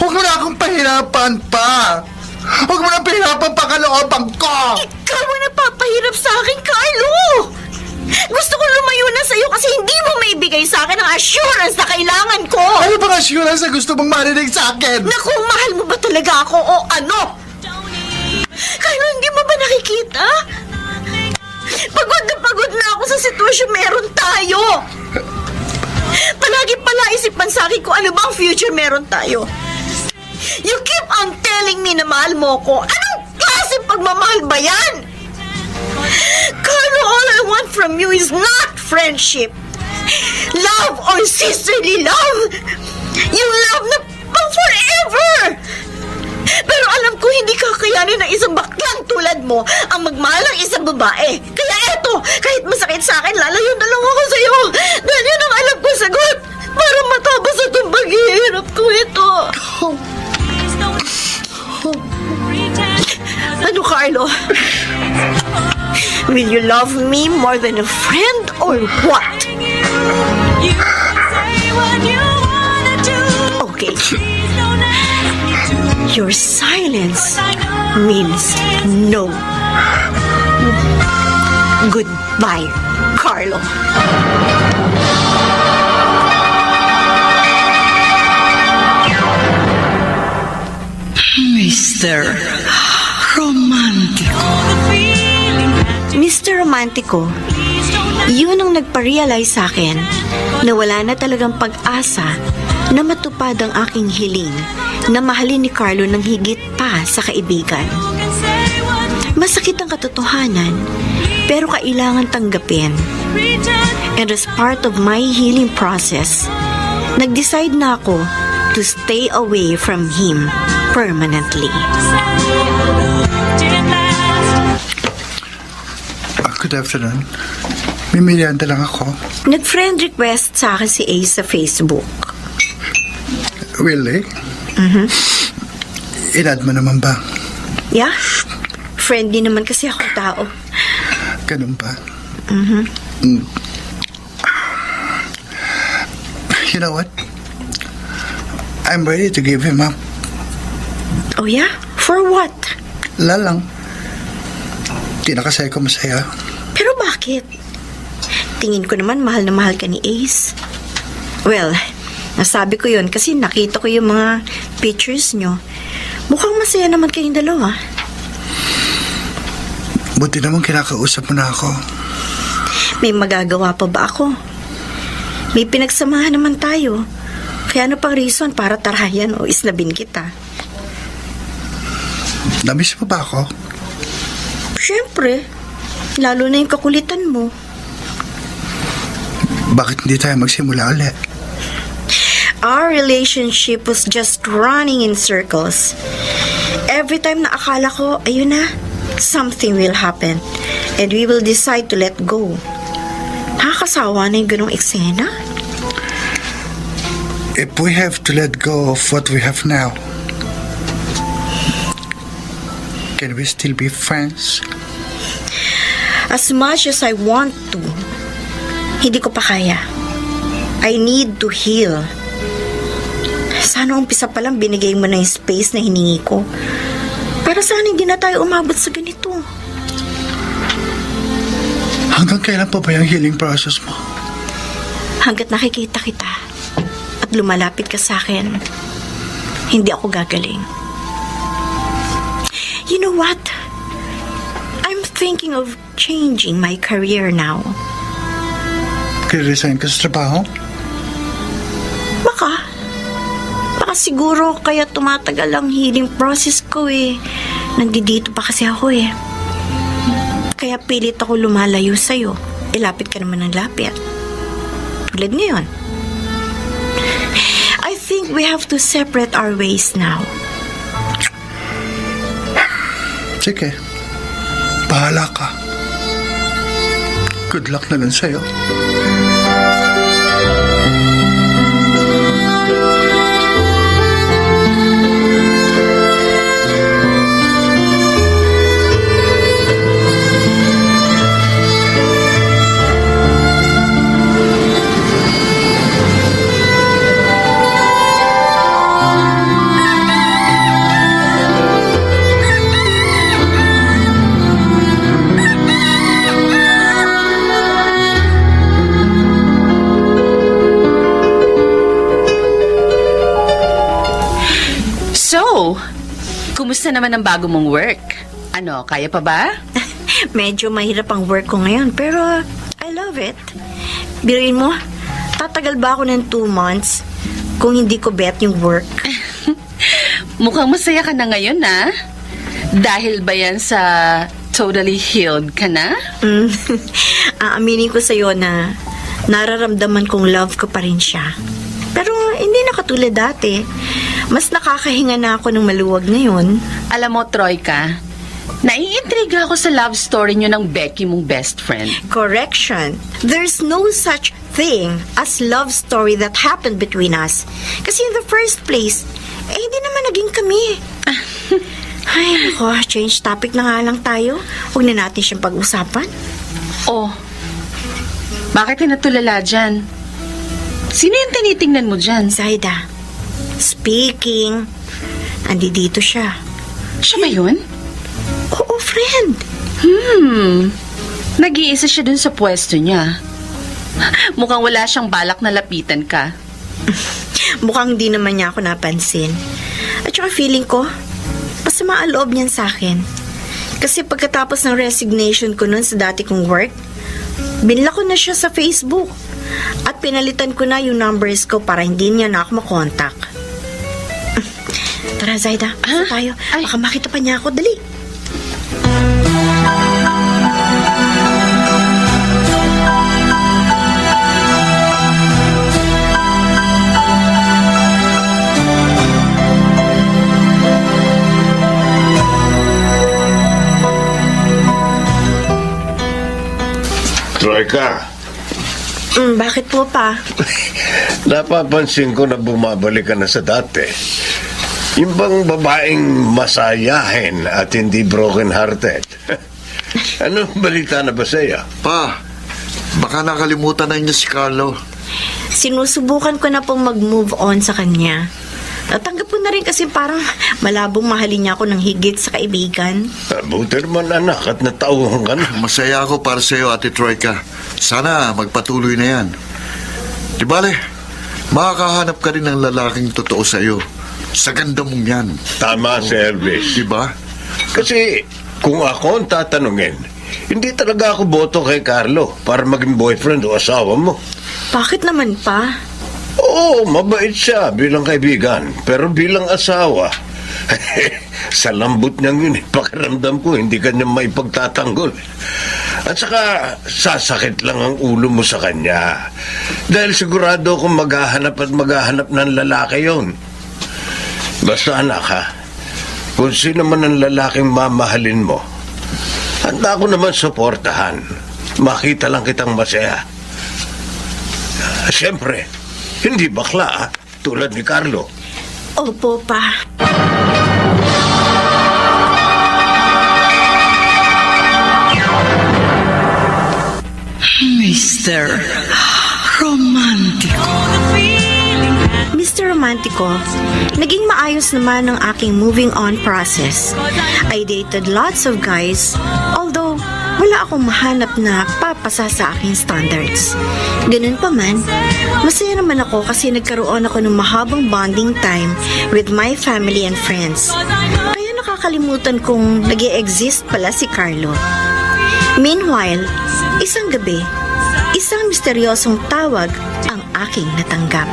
Huwag mo na akong pahirapan pa! Huwag mo na pahirapan pa kalooban ko! Ikaw mo napapahirap sa akin, Carlo! Gusto ko lumayo na sa'yo kasi hindi mo maibigay sa akin ang assurance na kailangan ko! Ano bang assurance na gusto mong marinig sa akin? Na kung mahal mo ba talaga ako o ano? Carlo, hindi mo ba nakikita? Pagod na ako sa sitwasyon meron tayo! Palagi pala isipan sa akin kung ano bang future meron tayo. You keep on telling me na mahal mo ko. Anong klaseng pagmamahal ba yan? Carlo, all I want from you is not friendship. Love or sisterly love. Yung love na pang forever. Pero alam ko hindi kakayanin ng isang baklang tulad mo ang magmahal ng isang babae. Kaya eto, kahit masakit sa akin, lalayo na lang ako sa'yo. Dahil yun ang alam ko sagot para matapos itong paghihirap ko ito. Ano, Carlo? Will you love me more than a friend or what? Okay. Your silence means no. Goodbye, Carlo. Mr. Romantico. Mr. Romantico, yun ang nagpa-realize sa akin na wala na talagang pag-asa na matupad ang aking hiling na mahalin ni Carlo ng higit pa sa kaibigan. Masakit ang katotohanan, pero kailangan tanggapin. And as part of my healing process, nag-decide na ako to stay away from him permanently. Good afternoon. May merienda lang ako. Nag-friend request sa akin si Ace sa Facebook. Really? Inad mo naman ba? Yeah? Friendly naman kasi ako tao. Ganun ba? You know what? I'm ready to give him up. Oh yeah? For what? Lalang. Di na kasi ako masaya. Pero bakit? Tingin ko naman mahal na mahal ka ni Ace. Well, nasabi ko yun kasi nakita ko yung mga pictures nyo. Mukhang masaya naman kayong dalawa. Buti naman kinakausap mo na ako. May magagawa pa ba ako? May pinagsamahan naman tayo. Kaya ano pang reason para tarayan o islabin kita? Namiss mo ba ako? Siyempre. Lalo na yung kakulitan mo. Bakit hindi tayo magsimula ulit? Our relationship was just running in circles. Every time na akala ko, ayun na, something will happen. And we will decide to let go. Nakakasawa na yung ganong eksena. If we have to let go of what we have now, can we still be friends? As much as I want to, hindi ko pa kaya. I need to heal. Sana umpisa pa lang binigay mo na yung space na hiningi ko. Para sana hindi na tayo umabot sa ganito. Hanggang kailan pa ba yung healing process mo? Hanggat nakikita kita at lumalapit ka sa akin, hindi ako gagaling. You know what? I'm thinking of changing my career now. Kire-resign ka sa trabaho? Baka siguro kaya tumatagal ang healing process ko eh. Nandito pa kasi ako eh. Kaya pilit ako lumalayo sa'yo. Lapit ka naman ng lapit. Tulad ngayon. I think we have to separate our ways now. Sige. Bahala ka. Good luck na lang sa'yo. So, kumusta naman ang bago mong work? Ano, kaya pa ba? Medyo mahirap ang work ko ngayon, pero I love it. Biruin mo, tatagal ba ako ng 2 months kung hindi ko bet yung work? Mukhang masaya ka na ngayon, ha? Dahil ba yan sa totally healed ka na? Aaminin ko sa'yo na nararamdaman kong love ko pa rin siya. Pero hindi na katulad dati. Mas nakakahinga na ako ng maluwag ngayon. Alam mo, Troika, naiintriga ako sa love story nyo ng Becky mong best friend. Correction. There's no such thing as love story that happened between us. Kasi in the first place, hindi naman naging kami. Ay, nako, change topic na nga lang tayo. Huwag na natin siyang pag-usapan. Oh, bakit ka natulala dyan? Sino yung tinitingnan mo dyan? Zaida, speaking, andito siya. Siya ba yun? Oo, friend. Nag-iisa siya dun sa pwesto niya. Mukhang wala siyang balak na lapitan ka. Mukhang di naman niya ako napansin. At saka feeling ko, masama ang loob niyan sa akin. Kasi pagkatapos ng resignation ko nun sa dati kong work, binla ko na siya sa Facebook. At pinalitan ko na yung numbers ko para hindi niya na ako makontak. Tara, Zaida. Basta tayo. Ay. Baka makita pa niya ako. Dali. Troika, Bakit po pa? Napapansin ko na bumabalik ka na sa dati. Yung bang babaeng masayahin at hindi broken-hearted. Anong balita na ba sa'yo? Pa, baka nakalimutan na niya si Carlo. Sinusubukan ko na pong mag-move on sa kanya. Natanggap ko na rin kasi parang malabong mahalin niya ako ng higit sa kaibigan. Buti naman anak at natauhan ka na. Masaya ako para sa iyo, Ate Troika. Sana magpatuloy na yan. Di bale, makakahanap ka rin ng lalaking totoo sa iyo. Sa ganda mong yan. Tama si Elvis. Di ba? Kasi kung ako ang tatanungin, hindi talaga ako boto kay Carlo para maging boyfriend o asawa mo. Bakit naman pa? Oo, mabait siya bilang kaibigan. Pero bilang asawa, sa lambot niyang yun, pakiramdam ko, hindi kanya maipagtatanggol. At saka, sasakit lang ang ulo mo sa kanya. Dahil sigurado kung maghahanap ng lalaki yon. Basta anak ha, kung sino man ang lalaking mamahalin mo, handa ko naman suportahan. Makita lang kitang masaya. Siyempre, hindi bakla tulad ni Carlo. Opo pa. Mr. Romantico. Mr. Romantico, naging maayos naman ang aking moving on process. I dated lots of guys, although wala akong mahanap na papasa sa aking standards. Ganun pa man, masaya naman ako kasi nagkaroon ako ng mahabang bonding time with my family and friends. Kaya nakakalimutan kong nag-i-exist pala si Carlo. Meanwhile, isang gabi, isang misteryosong tawag ang aking natanggap.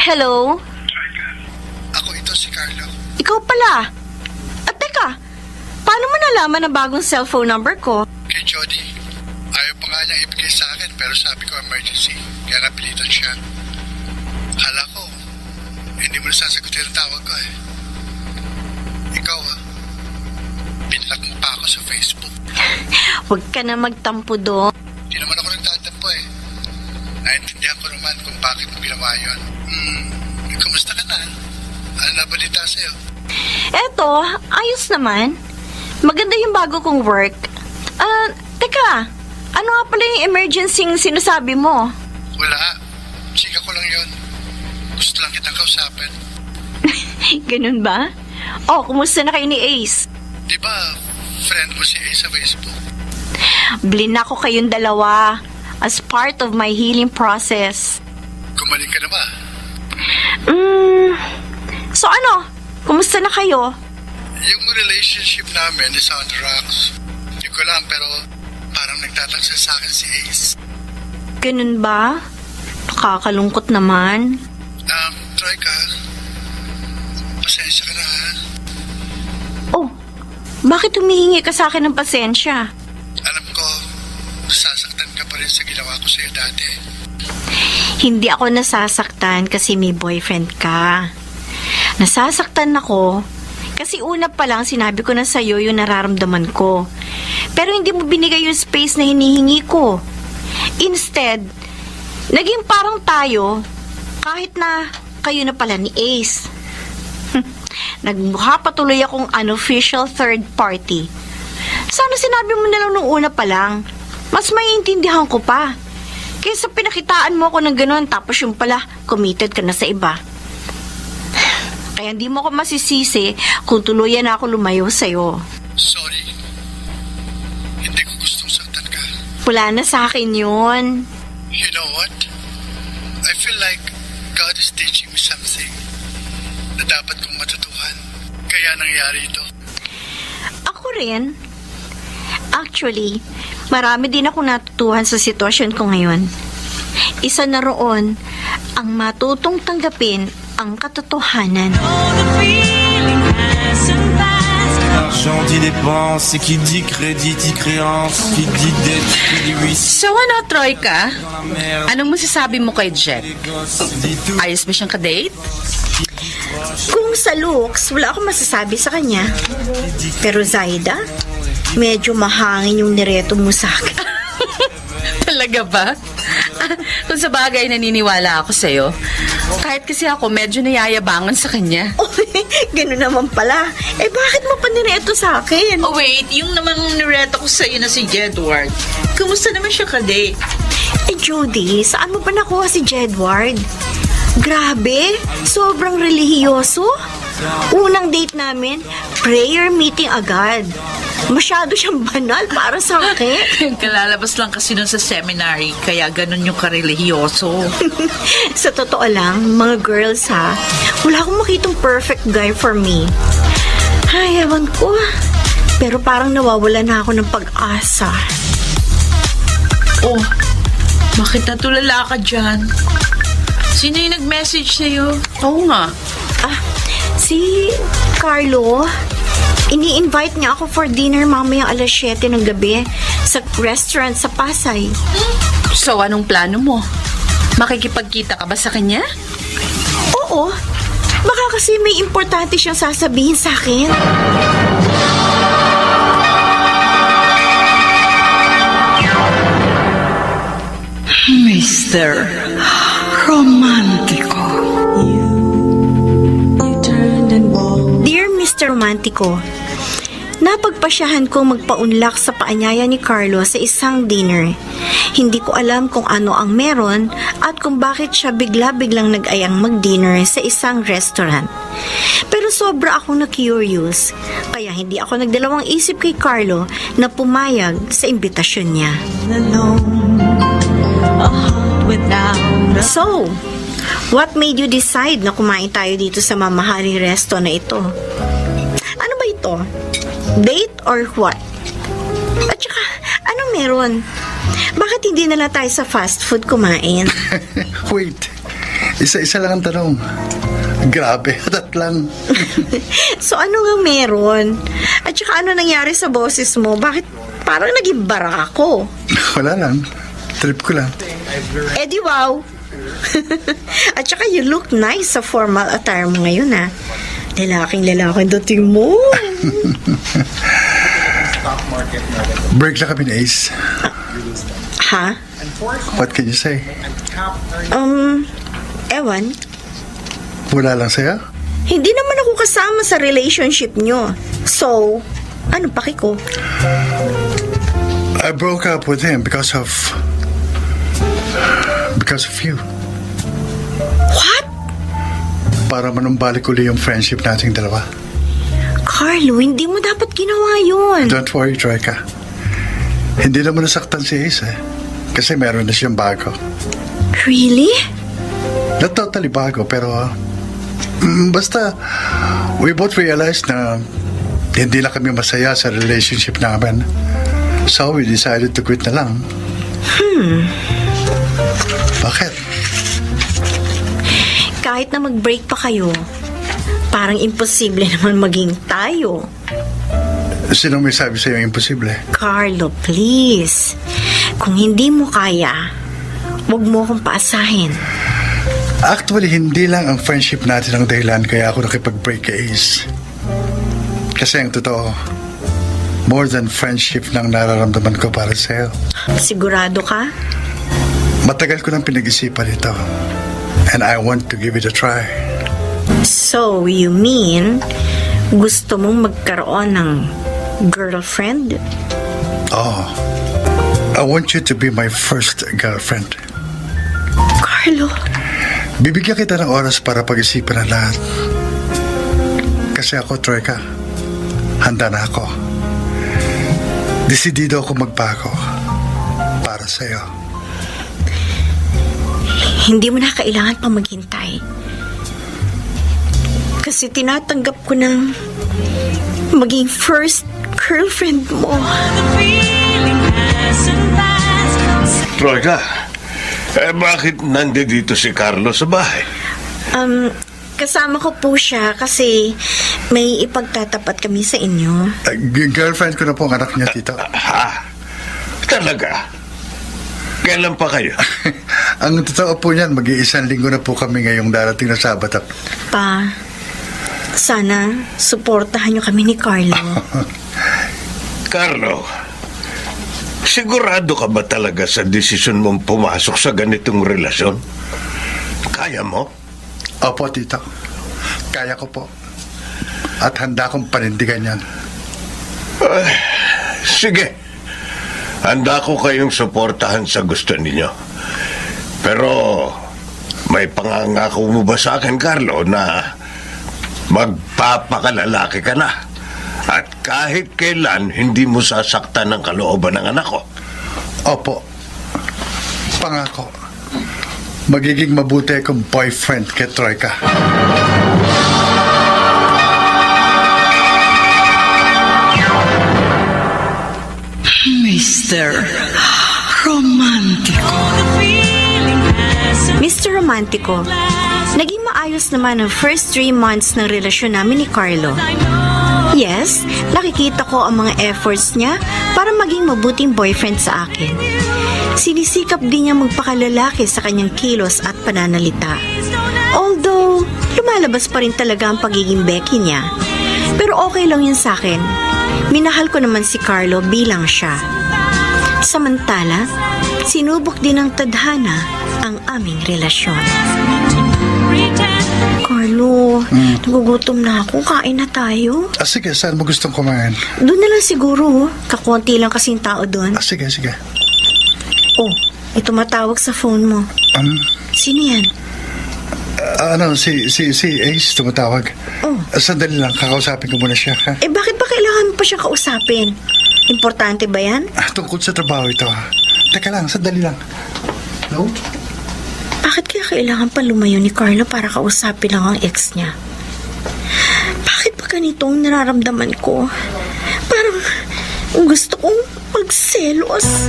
Hello? Ako ito si Carlo. Ikaw pala? At teka, paano mo nalaman na bagong cellphone number ko? Kay Jody. Ayaw pa nga niyang ibigay sa akin pero sabi ko emergency. Kaya napilitan siya. Akala ko, hindi mo nasasagutin ang tawag ko eh. Ikaw binlock mo pa ako sa Facebook. Huwag ka na magtampo doon. Hindi naman ako nagtatampo eh. Naintindihan ko naman kung bakit mo ginawa yun. Kumusta ka na? Ano nabalita sa'yo? Eto, ayos naman. Maganda yung bago kong work. Teka, ano nga pala yung emergency sinasabi mo? Wala. Chika ko lang yun. Gusto lang kitang kausapin. Ganun ba? Oh, kumusta na kayo ni Ace? Di ba, friend mo si Ace sa Facebook? Blinak ko kayong dalawa as part of my healing process. Gumaling ka na ba? So ano? Kumusta na kayo? Yung relationship namin is on the rocks. Hindi ko lang, pero parang nagtataksil sa akin si Ace. Ganun ba? Nakakalungkot naman. Troika, pasensya ka na ha. Oh, bakit humihingi ka sa akin ng pasensya? Alam ko, sasaktan ka pa rin sa ginawa ko sa'yo dati. Hindi ako nasasaktan kasi may boyfriend ka. Nasasaktan ako kasi una pa lang sinabi ko na sa'yo yung nararamdaman ko. Pero hindi mo binigay yung space na hinihingi ko. Instead, naging parang tayo kahit na kayo na pala ni Ace. Nagmukha patuloy akong unofficial third party. Sana sinabi mo na lang nung una pa lang. Mas maiintindihan ko pa. Kaysa pinakitaan mo ako ng gano'n tapos yung pala committed ka na sa iba. Kaya hindi mo ako masisisi kung tuluyan na ako lumayo sa'yo. Sorry. Hindi ko gustong saktan ka. Wala na sa akin yun. You know what? I feel like God is teaching me something na dapat kong matutuhan. Kaya nangyari ito. Ako rin. Actually, marami din ako natutuhan sa sitwasyon ko ngayon. Isa na roon ang matutong tanggapin ang katotohanan. L'argent dit dépense, et qui dit crédit dit créance, qui dit dette dit oui. So ano, Troika? Anong masasabi mo kay Jack? Ayos ba siyang kadate? Kung sa looks, wala akong masasabi sa kanya. Pero Zaida, Medyo mahangin yung nireto mo sa akin. Talaga ba? Kung sa bagay naniniwala ako sa'yo. Kahit kasi ako medyo nayayabangan sa kanya. Ganun naman pala. Bakit mo pa nireto sa akin? Oh wait, yung namang nireto ko sa'yo na si Jedward. Kumusta naman siya ka-date? Judy, saan mo pa nakuha si Jedward? Grabe, sobrang relihiyoso. Unang date namin, prayer meeting agad. Masyado siyang banal para sa akin. Kalalabas lang kasi nun sa seminary, kaya ganun yung karelihiyoso. Sa totoo lang, mga girls ha, wala akong makitong perfect guy for me. Ay, ewan ko. Pero parang nawawala na ako ng pag-asa. Oh, bakit natulala ka dyan? Sino yung nag-message sa'yo? Oo nga. Si Carlo, ini-invite niya ako for dinner mamayang alas 7 ng gabi sa restaurant sa Pasay. So, anong plano mo? Makikipagkita ka ba sa kanya? Oo, baka kasi may importante siyang sasabihin sa akin. Mr. Romantico. You turned and walked. Dear Mr. Romantico, napagpasyahan ko magpaunlak sa paanyaya ni Carlo sa isang dinner. Hindi ko alam kung ano ang meron at kung bakit siya bigla-biglang nag-ayang mag-dinner sa isang restaurant. Pero sobra akong na-curious, kaya hindi ako nagdalawang isip kay Carlo na pumayag sa imbitasyon niya. Alone, a heart without a So, what made you decide na kumain tayo dito sa mamahaling resto na ito? Ano ba ito? Date or what? At saka, anong meron? Bakit hindi na lang tayo sa fast food kumain? Wait, isa-isa lang ang tanong. Grabe, hatat lang. So, ano nga meron? At saka, ano nangyari sa boses mo? Bakit parang naging bara ako? Wala lang, trip ko lang. Eh di wow! At saka, you look nice sa formal attire mo ngayon ha. Lalaking dating mo. Break lang kami ni Ace. Ha? What can you say? Ewan. Wala lang sa'yo? Hindi naman ako kasama sa relationship nyo. So, ano paki ko? I broke up with him because of you. What? Para manumbalik uli yung friendship nating dalawa. Carlo, hindi mo dapat ginawa yun. Don't worry, Troika. Hindi naman nasaktan si Ace kasi meron na siyang bago. Really? Not totally bago, pero basta we both realized na hindi na kami masaya sa relationship namin. So we decided to quit na lang. Bakit? Kahit na mag-break pa kayo, parang imposible naman maging tayo. Sino may sabi sa'yo imposible? Carlo, please. Kung hindi mo kaya, huwag mo akong paasahin. Actually, hindi lang ang friendship natin ang dahilan kaya ako nakipag-break kay Ace. Kasi ang totoo, more than friendship nang nararamdaman ko para sa'yo. Sigurado ka? Matagal ko nang pinag-isipan ito. And I want to give it a try. So, you mean, gusto mong magkaroon ng girlfriend? Oh, I want you to be my first girlfriend. Carlo, Bibigyan kita ng oras para pag-isipan ang lahat. Kasi ako, Troika, handa na ako. Desidido ako magbago para sa'yo. hindi mo na kailangan pa maghintay. Kasi tinatanggap ko ng maging first girlfriend mo. Troika, bakit nandito si Carlo sa bahay? Kasama ko po siya kasi may ipagtatapat kami sa inyo. Girlfriend ko na po ang anak niya, tito. Ha? Talaga? Kailan pa kayo? Ang totoo po niyan, mag-iisang linggo na po kami ngayong darating na Sabado. Pa, sana suportahan niyo kami ni Carlo. Carlo, sigurado ka ba talaga sa desisyon mong pumasok sa ganitong relasyon? Kaya mo? Opo, tito. Kaya ko po. At handa kong panindigan yan. Sige. Handa ko kayong suportahan sa gusto ninyo. Pero may pangangako mo ba sa akin, Carlo, na magpapakalalaki ka na? At kahit kailan, hindi mo sasaktan ang kalooban ng anak ko? Opo. Pangako. Magiging mabuti akong boyfriend kay Troika. Mr. Romantico. Mr. Romantico, naging maayos naman ang first 3 months ng relasyon namin ni Carlo. Yes, nakikita ko ang mga efforts niya para maging mabuting boyfriend sa akin. Sinisikap din niya magpakalalaki sa kanyang kilos at pananalita. Although, lumalabas pa rin talaga ang pagiging Becky niya. Pero okay lang yun sa akin. Minahal ko naman si Carlo bilang siya. Samantala, sinubok din ng tadhana ang aming relasyon. Carlo, nagugutom na ako. Kain na tayo. Sige, saan mo gustong kumain? Doon na lang siguro. Kakunti lang kasing tao doon. Sige, sige. Oh, ito matawag sa phone mo. Sino yan? Si Ace tumatawag. Oh. Sandali lang, kakausapin ko muna siya. Ha? Bakit ba kailangan mo pa siya kausapin? Importante ba yan? Tungkol sa trabaho ito. Teka lang, sandali lang. Hello? Bakit kaya kailangan pa lumayo ni Carlo para kausapin lang ang ex niya? Bakit ba ganito ang nararamdaman ko? Parang gusto kong magselos.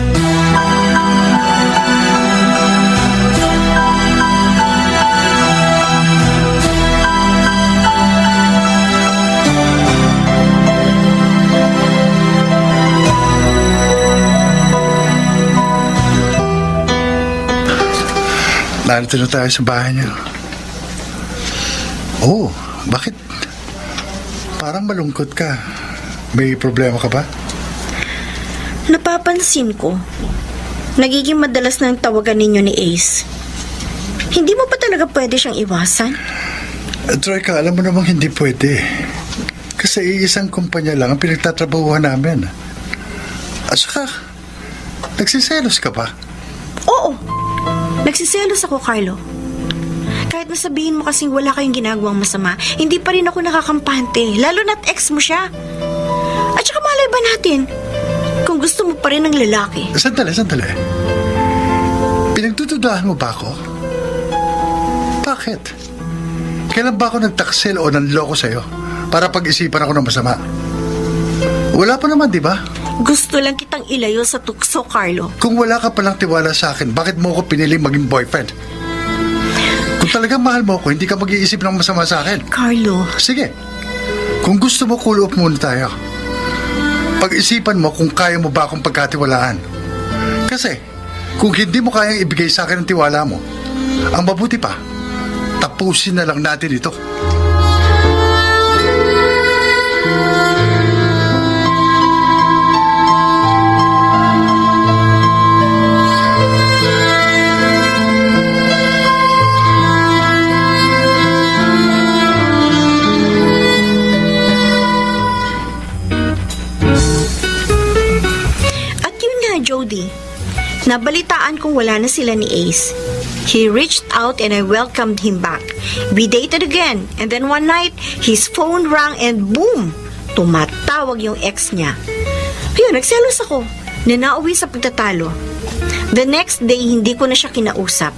Narito na tayo sa bahay niyo. Oh, bakit? Parang malungkot ka. May problema ka ba? Napapansin ko, nagiging madalas ng tawagan ninyo ni Ace. Hindi mo pa talaga pwede siyang iwasan? Troika, alam mo namang hindi pwede. Kasi iisang kumpanya lang ang pinagtatrabahuhan namin. At saka, nagsiselos ka ba? Oo, nagsiselos ako, Carlo. Kahit masabihin mo kasing wala kayong ginagawang masama, hindi pa rin ako nakakampante, lalo na't ex mo siya. At saka malay ba natin, kung gusto mo pa rin ng lalaki? Sandali. Pinagdududahan mo ba ako? Bakit? Kailan ba ako nagtaksil o nanloko sa'yo para pag-isipan ako ng masama? Wala pa naman, di ba? Gusto lang kitang ilayo sa tukso, Carlo. Kung wala ka palang tiwala sa akin, bakit mo ako pinili maging boyfriend? Kung talagang mahal mo ako, hindi ka mag-iisip ng masama sa akin. Carlo. Sige. Kung gusto mo, cool off muna tayo. Pag-isipan mo kung kaya mo ba akong pagkatiwalaan. Kasi, kung hindi mo kayang ibigay sa akin ang tiwala mo, ang mabuti pa, tapusin na lang natin ito. Jody, nabalitaan kong wala na sila ni Ace. He reached out and I welcomed him back. We dated again and then one night, his phone rang and boom! Tumatawag yung ex niya. Ayun, nagselos ako na nauwi sa pagtatalo. The next day, hindi ko na siya kinausap.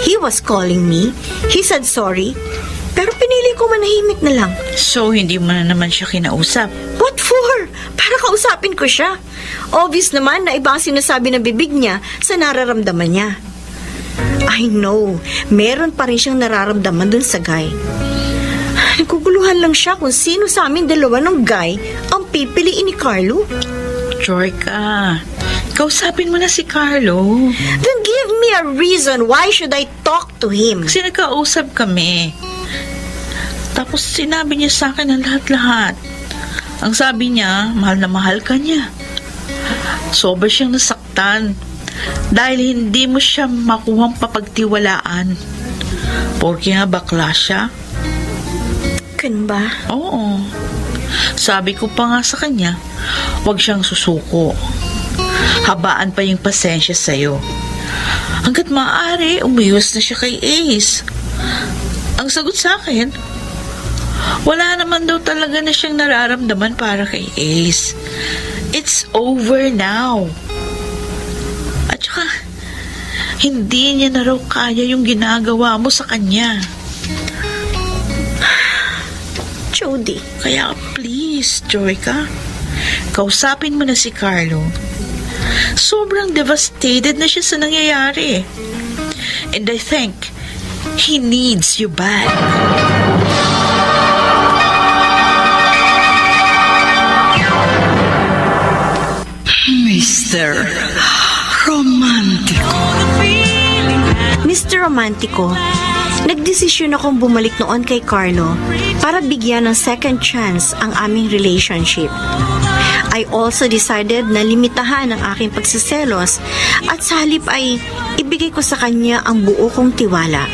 He was calling me. He said sorry. Pero pinili ko manahimik na lang. So, hindi mo na naman siya kinausap? What for? Para kausapin ko siya. Obvious naman na iba ang sinasabi ng bibig niya sa nararamdaman niya. I know, meron pa rin siyang nararamdaman dun sa guy. Naguguluhan lang siya kung sino sa aming dalawa ng guy ang pipiliin ni Carlo. Troika, kausapin mo na si Carlo. Then give me a reason why should I talk to him. Kasi nagkausap kami. Tapos sinabi niya sa akin ang lahat-lahat. Ang sabi niya, mahal na mahal ka niya. Sobra siyang nasaktan dahil hindi mo siya makuhang papagtiwalaan. Porke nga bakla siya. Kan ba? Oo. Sabi ko pa nga sa kanya, huwag siyang susuko. Habaan pa yung pasensya sa'yo. Hanggat maaari, umiwas na siya kay Ace. Ang sagot sa akin, wala naman daw talaga na siyang nararamdaman para kay Ace. It's over now. At saka, hindi niya na raw kaya yung ginagawa mo sa kanya. Jody. Kaya please, Joyka, kausapin mo na si Carlo. Sobrang devastated na siya sa nangyayari. And I think he needs you back. Mr. Romantico. Mr. Romantico, nagdesisyon akong bumalik noon kay Carlo para bigyan ng second chance ang aming relationship. I also decided na limitahan ang aking pagsiselos at sa halip ay ibigay ko sa kanya ang buo kong tiwala.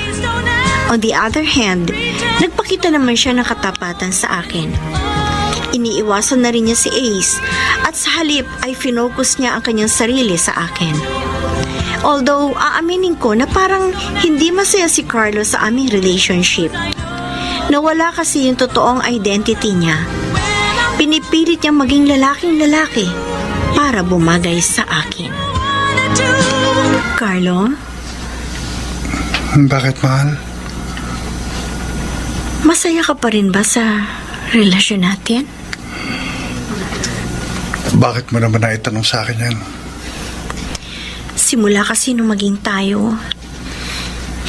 On the other hand, nagpakita naman siya ng katapatan sa akin. Iniiwasan na rin niya si Ace at sa halip ay finocus niya ang kanyang sarili sa akin. Although, aaminin ko na parang hindi masaya si Carlo sa aming relationship. Nawala kasi yung totoong identity niya. Pinipilit niyang maging lalaking lalaki para bumagay sa akin. Carlo? Bakit, mahal? Masaya ka pa rin ba sa relasyon natin? Bakit mo naman naitanong sa akin yan? Simula kasi nung maging tayo,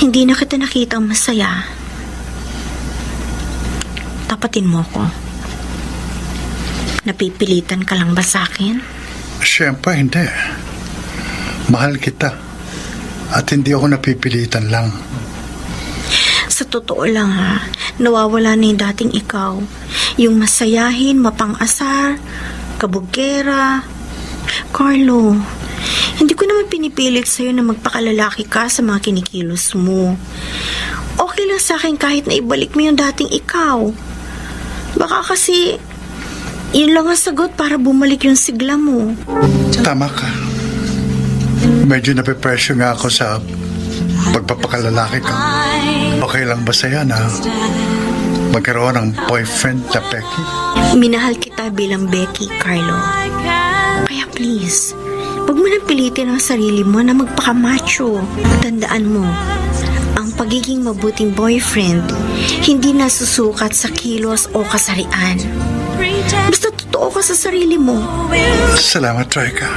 hindi na kita nakitang masaya. Tapatin mo ko. Napipilitan ka lang ba sa akin? Siyempre, hindi. Mahal kita. At hindi ako napipilitan lang. Sa totoo lang nawawala na yung dating ikaw. Yung masayahin, mapang-asar, kabugera. Carlo, hindi ko naman pinipilit sa'yo na magpakalalaki ka sa mga kinikilos mo. Okay lang sa akin kahit na ibalik mo yung dating ikaw. Baka kasi yun lang ang sagot para bumalik yung sigla mo. Tama ka. Medyo nape-pressure nga ako sa pagpapakalalaki ko. Okay lang ba sa'yo na magkaroon ng boyfriend na Becky? Minahal kita bilang Becky, Carlo. Kaya please, huwag mo nang pilitin ang sarili mo na magpakamacho. Tandaan mo, ang pagiging mabuting boyfriend hindi nasusukat sa kilos o kasarian. Basta totoo ka sa sarili mo. Salamat, Troika.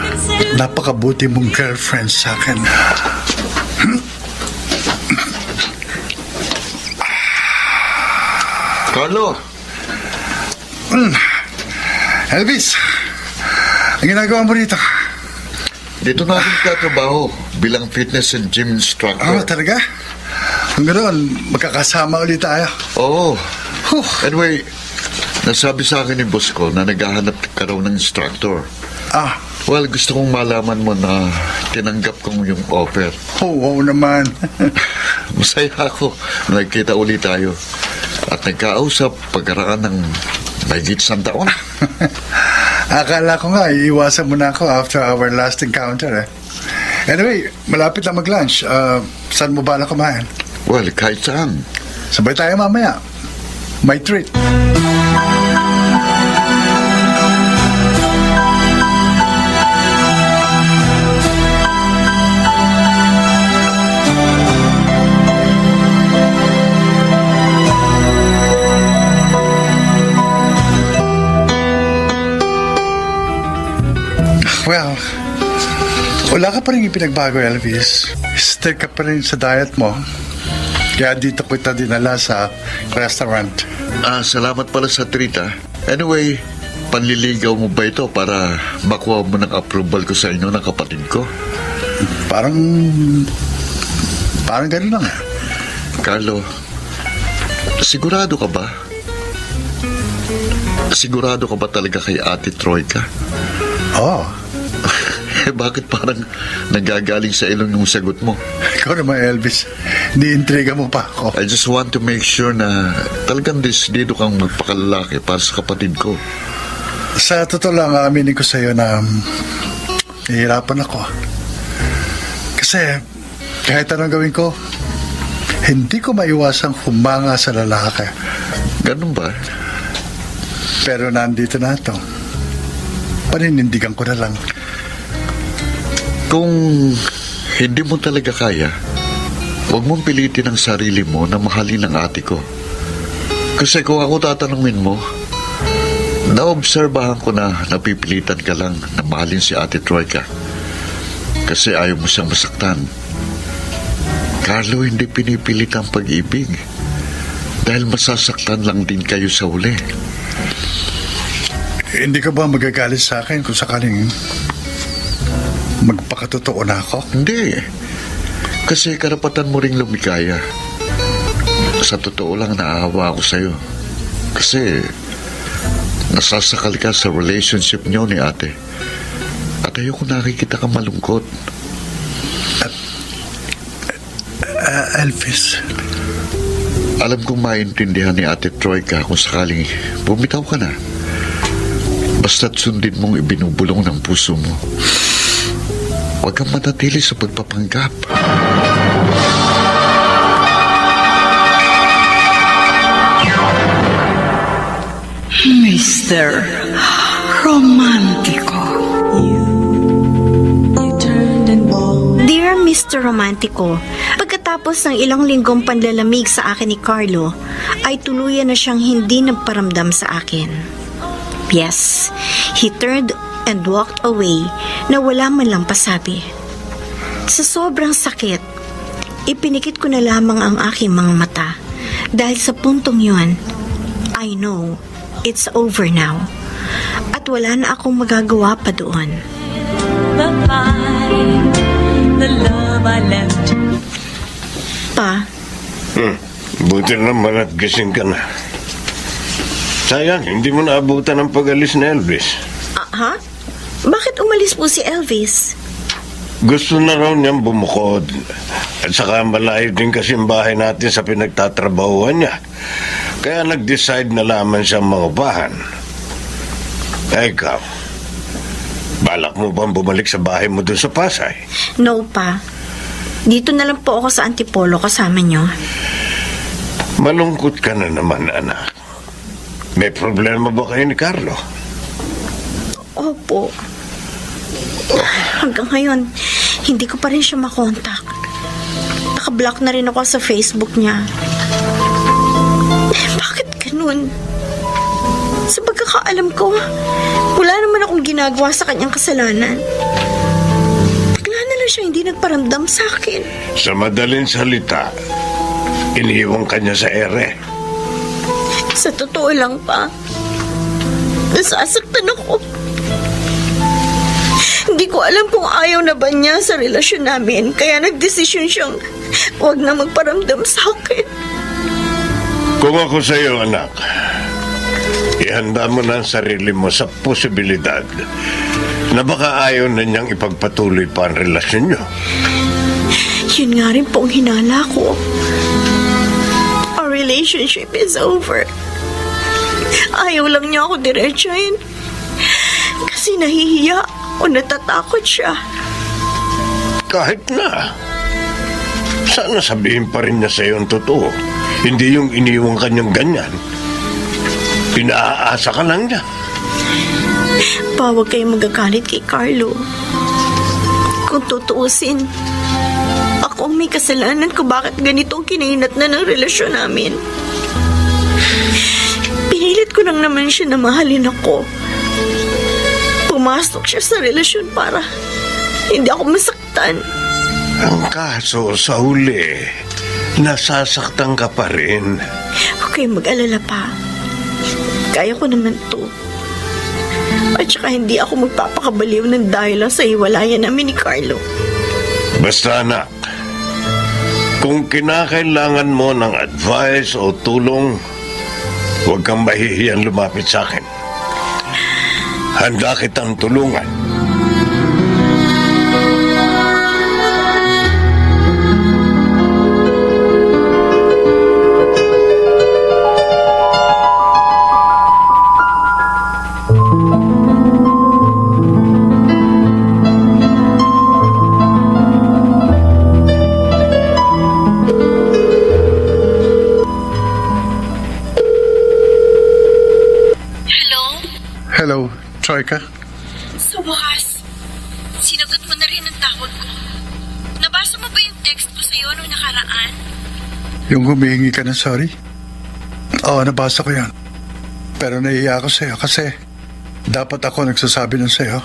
Napakabuti mong girlfriend sa akin. Carlo! Elvis, ang ginagawa mo rito? Dito na ako nagtatrabaho bilang fitness and gym instructor. Talaga? Kung ganoon, magkakasama ulit tayo. Oo. Huh. Anyway, nasabi sa akin ni boss ko na naghahanap ka raw ng instructor. Well, gusto kong malaman mo na tinanggap kong yung offer. Oo naman. Masaya ako na nagkita ulit tayo at nagkausap pagkaraan ng mahigit 100 taon. Akala ko nga, iiwasan mo na ako after our last encounter. Anyway, malapit na mag-lunch. Saan mo bala kumain? Well, kahit saan. Sabay tayo mamaya. May treat. Well, wala ka pa rin ipinagbago, Elvis. Stick ka pa rin sa diet mo. Kaya dito kita dinala sa restaurant. Salamat pala sa treat, Anyway, panliligaw mo ba ito para makuha mo ng approval ko sa inyo ng kapatid ko? Parang ganun lang. Carlo, sigurado ka ba? Sigurado ka ba talaga kay Ate Troika? Oh, Bakit parang nagagaling sa ilong yung sagot mo? ikaw naman, Elvis. Ni-intriga mo pa ako. I just want to make sure na talagang desidido kang magpakalalaki para sa kapatid ko. Sa totoo lang, aminin ko sa'yo na nahihirapan ako. Kasi kahit anong gawin ko, hindi ko maiwasang humanga sa lalaki. Ganun ba? Pero nandito na ito. Paninindigan ko na lang. Kung hindi mo talaga kaya, huwag mong pilitin ang sarili mo na mahalin ang ate ko. Kasi kung ako tatanungin mo, naobserbahan ko na napipilitan ka lang na mahalin si Ate Troika. Kasi ayaw mo siyang masaktan. Carlo, hindi pinipilit ang pag-ibig. Dahil masasaktan lang din kayo sa uli. Hindi ka ba magagalit sa akin kung sakaling magpakatotoo na ako? Hindi. Kasi karapatan mo ring lumikaya. Sa totoo lang naawa ako sa'yo. Kasi nasasakal ka sa relationship niyo ni ate. At ayoko nakikita ka malungkot. Elvis, Alam kong maintindihan ni Ate Troika kung sakaling bumitaw ka na. Basta't sundin mong ibinubulong ng puso mo. Huwag kang manatili sa pagpapanggap. Mr. Romantico. You turned and walked. Dear Mr. Romantico, pagkatapos ng ilang linggong panlalamig sa akin ni Carlo, ay tuluyan na siyang hindi nagparamdam sa akin. Yes, he turned and walked away na wala man lang pasabi. Sa sobrang sakit, ipinikit ko na lamang ang aking mga mata dahil sa puntong yun, I know it's over now at wala na akong magagawa pa doon. Bye-bye. The love I left. Pa, Buti naman at gising ka na. Sayang, hindi mo naabutan ang pag-alis ni Elvis. ha? Bakit umalis po si Elvis? Gusto na raw niyang bumukod. At saka malayo din kasi ang bahay natin sa pinagtatrabahuan niya. Kaya nag-decide na lamang siyang mangupahan. Ikaw, balak mo bang bumalik sa bahay mo dun sa Pasay? No pa. Dito na lang po ako sa Antipolo kasama niyo. Malungkot ka na naman, anak. May problema ba kayo ni Carlo? Opo. Hanggang ngayon, hindi ko pa rin siya makontak. Naka-block na rin ako sa Facebook niya. Bakit ganun? Sa pagkakaalam ko, wala naman akong ginagawa sa kanyang kasalanan. Bigla na lang siya hindi nagparamdam sa akin. Sa madaling salita, iniiwan ka niya sa ere. Sa totoo lang pa, nasasaktan ako. Hindi ko alam kung ayaw na ba niya sa relasyon namin, kaya nagdesisyon siyang huwag na magparamdam sa akin. Kung ako sa iyo, anak, ihanda mo na ang sarili mo sa posibilidad na baka ayaw na niyang ipagpatuloy pa ang relasyon niyo. Yun nga rin po ang hinala ko. Our relationship is over. Ayaw lang niya ako diretsahin. Kasi nahihiya o natatakot siya. Kahit na. Sana sabihin pa rin niya sa iyo ang totoo. Hindi yung iniwang kanyang ganyan. Pinaaasa ka lang niya. Pa, huwag kayong magagalit kay Carlo. Kung tutuusin, ako ang may kasalanan kung bakit ganitong kinainat na ng relasyon namin. Pinilit ko lang naman siya na mahalin ako. Pumasok siya sa relasyon para hindi ako masaktan. Ang kaso sa huli, nasasaktan ka pa rin. Okay, mag-alala pa. Kaya ko naman to. At saka hindi ako magpapakabaliw ng dahil lang sa hiwalayan namin ni Carlo. Basta anak, kung kinakailangan mo ng advice o tulong, Huwag kang mahihiyang lumapit sa akin. Handa kitang tulungan. Hello, Troika. Sa wakas, sinagot mo na rin ang tawag ko. Nabasa mo ba yung text ko sa'yo nung nakaraan? Yung humihingi ka ng sorry? Oo, nabasa ko yan. Pero nahihiya ako sa'yo kasi dapat ako nagsasabi nun sa'yo.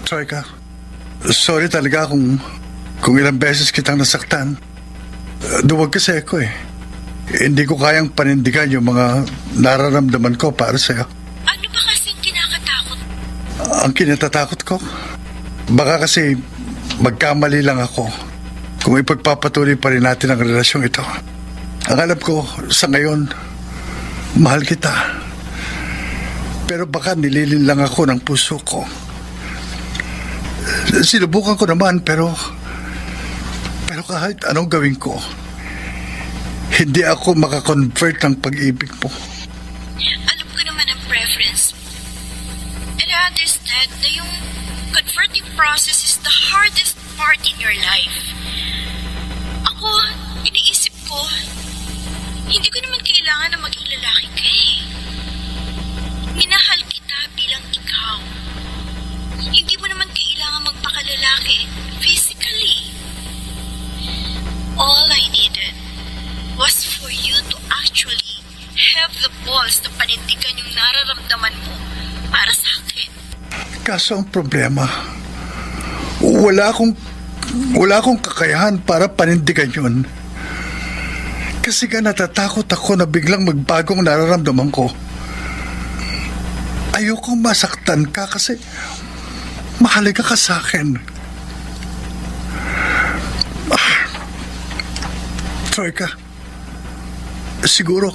Troika, sorry talaga kung ilang beses kitang nasaktan. Duwag kasi ako eh. Hindi ko kayang panindigan yung mga nararamdaman ko para sa'yo. Ano ba kasing kinakatakot? Ang kinatatakot ko, baka kasi magkamali lang ako kung ipagpapatuloy pa rin natin ang relasyong ito. Ang alam ko sa ngayon, mahal kita. Pero baka nililin lang ako ng puso ko. Sinubukan ko naman pero kahit anong gawin ko, hindi ako makakonvert ng pag-ibig mo. Alam ko naman ang preference mo. And I understand na yung converting process is the hardest part in your life. Ako, iniisip ko, hindi ko naman kailangan na maging lalaki ka eh. Minahal kita bilang ikaw. Hindi mo naman kailangan magpakalalaki physically. All I needed was for you to actually have the balls na panindigan yung nararamdaman mo para sa akin. Kaso ang problema, wala akong kakayahan para panindigan yun. Kasi ka natatakot ako na biglang magbagong nararamdaman ko. Ayokong masaktan ka kasi mahalaga ka sa akin. Troika, siguro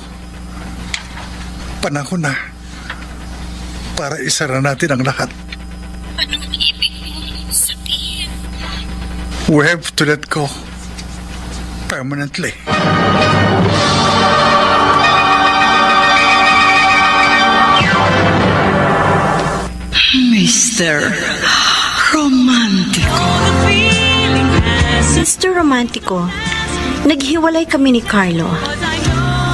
panahon na para isara natin ang lahat. Anong ibig mo sabihin? We have to let go permanently. Mr. Romantico. Mr. Romantico, naghiwalay kami ni Carlo.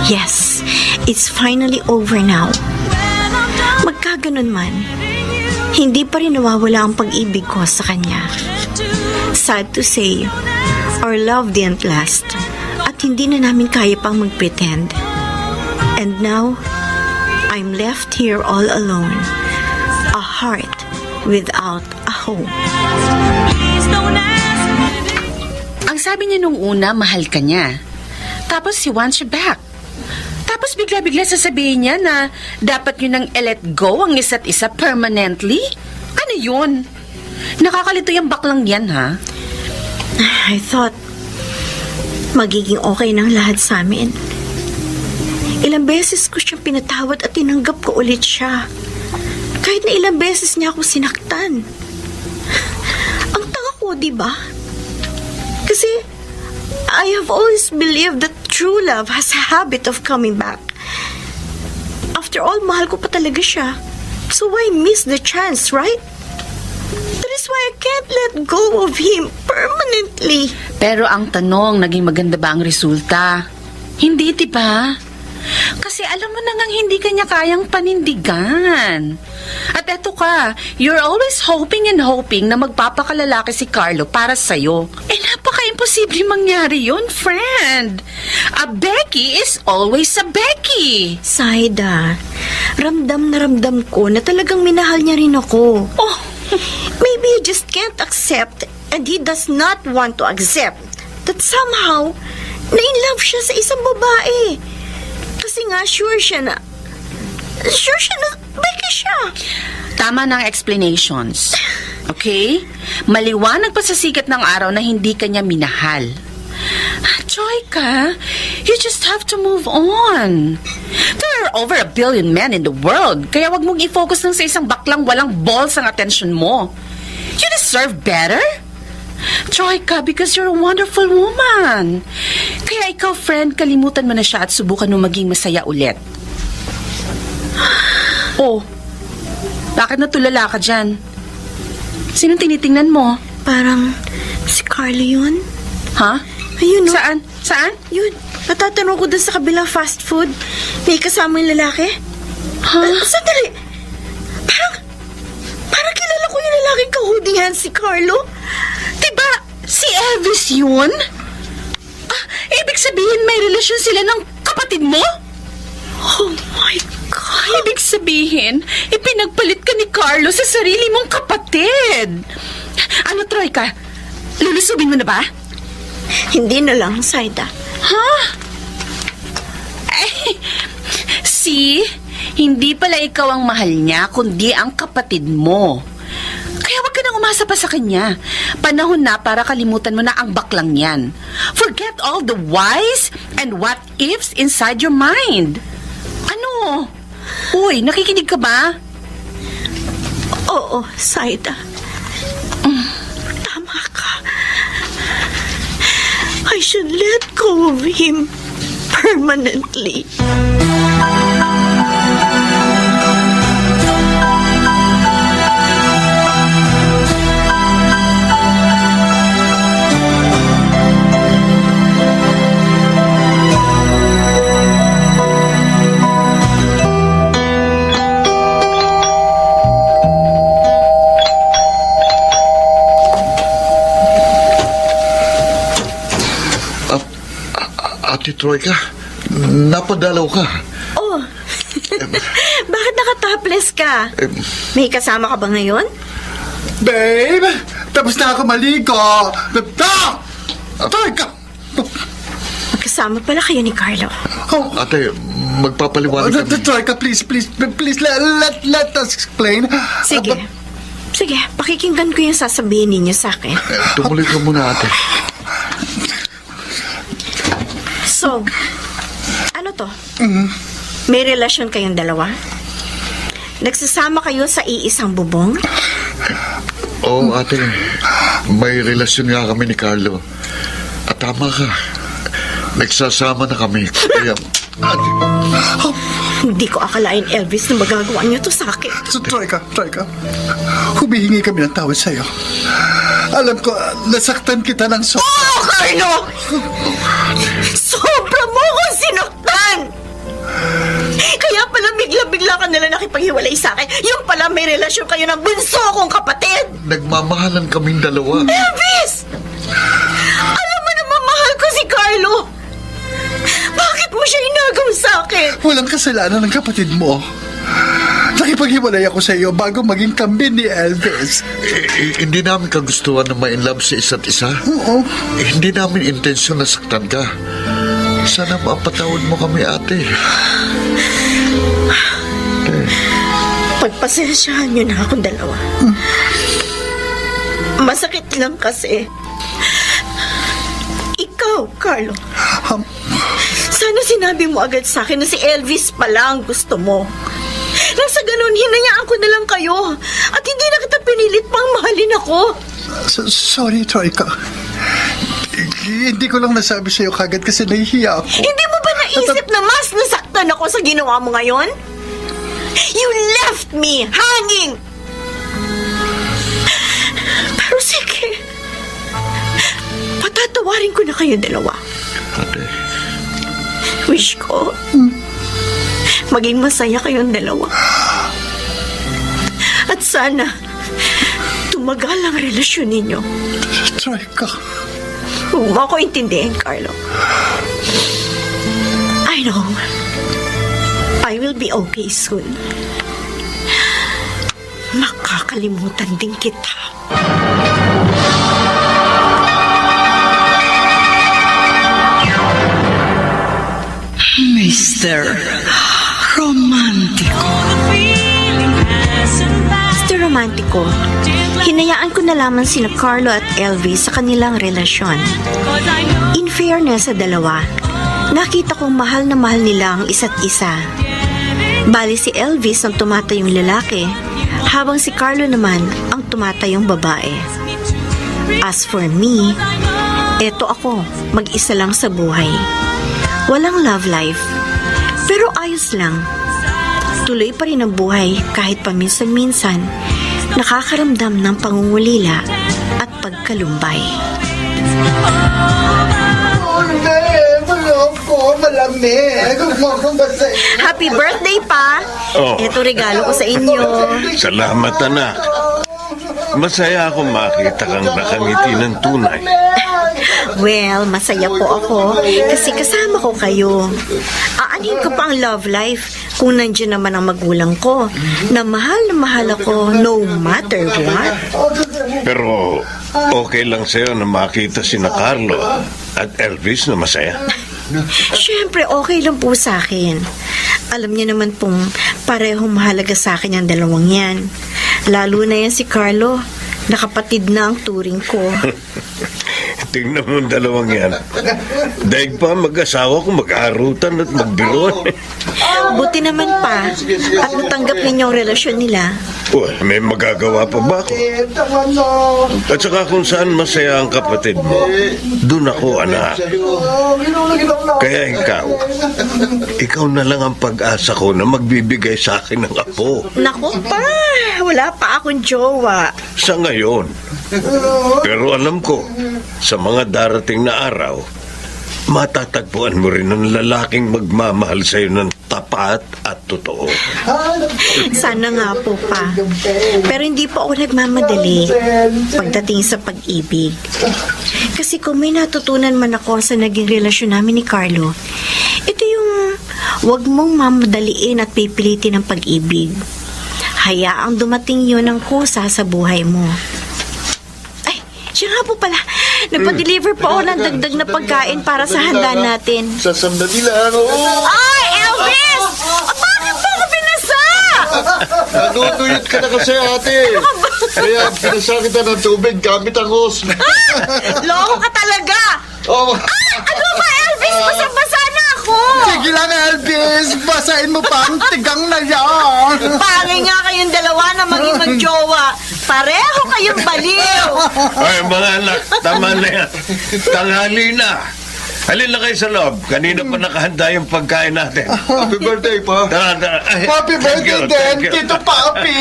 Yes, it's finally over now. Magkaganon man, hindi pa rin nawawala ang pag-ibig ko sa kanya. Sad to say, our love didn't last at hindi na namin kaya pang mag-pretend. And now, I'm left here all alone. A heart without a home. Ang sabi niya nung una, mahal ka niya. Tapos he wants you back. Tapos bigla-bigla sasabihin niya na dapat nyo nang let go ang isa't isa permanently? Ano yun? Nakakalito yung baklang yan, ha? I thought magiging okay ng lahat sa amin. Ilang beses ko siyang pinatawad at tinanggap ko ulit siya. Kahit na ilang beses niya ako sinaktan. Ang tanga ko, di ba? Kasi I have always believed that true love has a habit of coming back. After all, mahal ko pa talaga siya. So why miss the chance, right? That is why I can't let go of him permanently. Pero ang tanong, naging maganda ba ang resulta? Hindi, diba? Kasi alam mo na ngang hindi kanya kayang panindigan. At eto ka, you're always hoping and hoping na magpapakalalaki si Carlo para sa'yo. Eh, napaka-imposible mangyari yun, friend. A Becky is always a Becky. Saida, ramdam na ramdam ko na talagang minahal niya rin ako. Oh, maybe he just can't accept and he does not want to accept that somehow na-in-love siya sa isang babae. Kasi nga, sure siya na Becky siya. tama ng explanations. Okay? Maliwanag pa sa sikat ng araw na hindi kanya minahal. Troika, you just have to move on. There are over 1 billion men in the world, kaya wag mong i-focus lang sa isang baklang walang balls ang atensyon mo. You deserve better. Troika, because you're a wonderful woman. Kaya ikaw, friend, kalimutan mo na siya at subukan mo maging masaya ulit. Oh, bakit natulala ka dyan? Sinong tinitingnan mo? Parang si Carlo yun. Ha? Ayun, no? Saan? Saan? Yun, natatanong ko dun sa kabilang fast food. May kasama yung lalaki. Ha? Sandali. Parang kilala ko yung lalaking ka-holding hands si Carlo. Diba, si Elvis yun? Ah, ibig sabihin may relasyon sila ng kapatid mo? Oh my God. Ibig sabihin, ipinagpalit ka ni Carlo sa sarili mong kapatid. Ano, Troika? Lulusubin mo na ba? Hindi na lang, Saida. Ha? Eh, see? Hindi pala ikaw ang mahal niya, kundi ang kapatid mo. Kaya wag ka nang umasa pa sa kanya. Panahon na para kalimutan mo na ang baklang yan. Forget all the whys and what-ifs inside your mind. Ano? Uy, nakikinig ka ba? Oo, Saida. Tama ka. I should let go of him permanently. Ate Troika, napadalaw ka. Oh, bakit nakatopless ka? May kasama ka ba ngayon? Babe, tapos na ako maligo. Troika! Magkasama pala kayo ni Carlo. Oh, Ate, magpapaliwanag kami. Troika, please, let us explain. Sige. Sige, pakikinggan ko yung sasabihin ninyo sa akin. Tumuloy ka muna, ate. So, ano to? May relasyon kayong dalawa? Nagsasama kayo sa iisang bubong? Oo, ate. May relasyon nga kami ni Carlo. At tama ka. Nagsasama na kami. Kaya, ate, Hindi ko akalain, Elvis, na magagawa niyo to sa akin. So, Troika, humihingi kami ng tawad sa'yo. Alam ko, nasaktan kita ng Oh, Carlo! Sobra mo kong sinuktan! Kaya pala bigla-bigla ka nila nakipaghiwalay sa akin. Yung pala may relasyon kayo ng bunso kong kapatid! nagmamahalan kaming dalawa. Elvis! Alam mo naman mahal ko si Carlo! Bakit mo siya inagaw sa akin? Walang kasalanan ng kapatid mo. Nakipaghiwalay ako sa iyo bago maging kambin ni Elvis. Hindi namin kagustuhan na ma-inlove sa isa't isa. Oo. Hindi namin intensyon na saktan ka. Sana mapatawad mo kami, ate. Pagpasensyahan niyo na akong dalawa. Masakit lang kasi. Ikaw, Carlo. Sana sinabi mo agad sa akin na si Elvis pala ang gusto mo. Nang sa ganun, hinayaan ko na lang kayo. At hindi na kita pinilit pang mahalin ako. Sorry, Troika. Hindi ko lang nasabi sa'yo kagad kasi nahihiya ako. Hindi mo ba naisip na mas nasaktan ako sa ginawa mo ngayon? You left me hanging! Pero sige, patatawarin ko na kayo dalawa. Ate. Wish ko, maging masaya kayong dalawa. At sana, tumagal ang relasyon ninyo. Troika. Huwag mo ako intindihin, Carlo. I know. I will be okay soon. Makakalimutan din kita. Mr. Romantico. Mr. Romantico, hinayaan ko na lamang sina Carlo at Elvis sa kanilang relasyon. In fairness sa dalawa, nakita kong mahal na mahal nila ang isa't isa. Bali si Elvis ang tumatayong lalaki, habang si Carlo naman ang tumatayong babae. As for me, eto ako, mag-isa lang sa buhay. Walang love life, pero ayos lang. Tuloy pa rin ang buhay kahit paminsan-minsan nakakaramdam ng pangungulila at pagkalumbay. Happy birthday, Pa! Oh. Ito regalo ko sa inyo. Salamat, anak. Masaya akong makita kang nakangiti ng tunay. Well, masaya po ako kasi kasama ko kayo. Aanin ko pa ang love life kung nandiyan naman ang magulang ko na mahal ako no matter what. Pero okay lang sa'yo na makita sina Carlo at Elvis na masaya. Siyempre, okay lang po sa akin. Alam niyo naman pong parehong mahalaga sa akin ang dalawang yan. Lalo na yan si Carlo. Nakapatid na ang turing ko. Tingnan mo ang dalawang yan. Daig pa mag-asawa kung mag-aarutan at magbiruan. Buti naman pa at natanggap ninyo ang relasyon nila. Uy, may magagawa pa ba ako? At saka kung saan masaya ang kapatid mo, dun ako, anak. Kaya ikaw na lang ang pag-asa ko na magbibigay sa akin ng apo. Naku pa, wala pa akong jowa. Sa ngayon. Pero alam ko, sa mga darating na araw, matatagpuan mo rin ang lalaking magmamahal sa'yo ng tapat at totoo. Sana nga po pa. Pero hindi po ako nagmamadali pagdating sa pag-ibig. Kasi kung may natutunan man ako sa naging relasyon namin ni Carlo, ito yung wag mong mamadaliin at pipilitin ang pag-ibig. Hayaang dumating yun ang kusa sa buhay mo. Ay, siya nga po pala. Nagpa-deliver po ako ng dagdag na pagkain para sa handa natin. Sa sandali lang, oo. Ay, Elvis! Bakit po ako pinasa? Nanunuyot ka na kasi, ate. Kaya pinasa kita ng tubig gamit ang hose. Loko ka talaga! Oh. Ano ba, Elvis? Basa-basa na ako! Sige lang, Elvis. Basahin mo pa ang tigang na yan. Bagay nga kayong dalawa na maging magjowa. Pareho kayong baliw! Ay, mga anak, tama na yan. Tanghali na. Halin na kayo sa loob. Kanina pa nakahanda yung pagkain natin. Happy birthday, pa. Tara, tara. Ay, Happy thank you, birthday thank din, you. Tito Papi.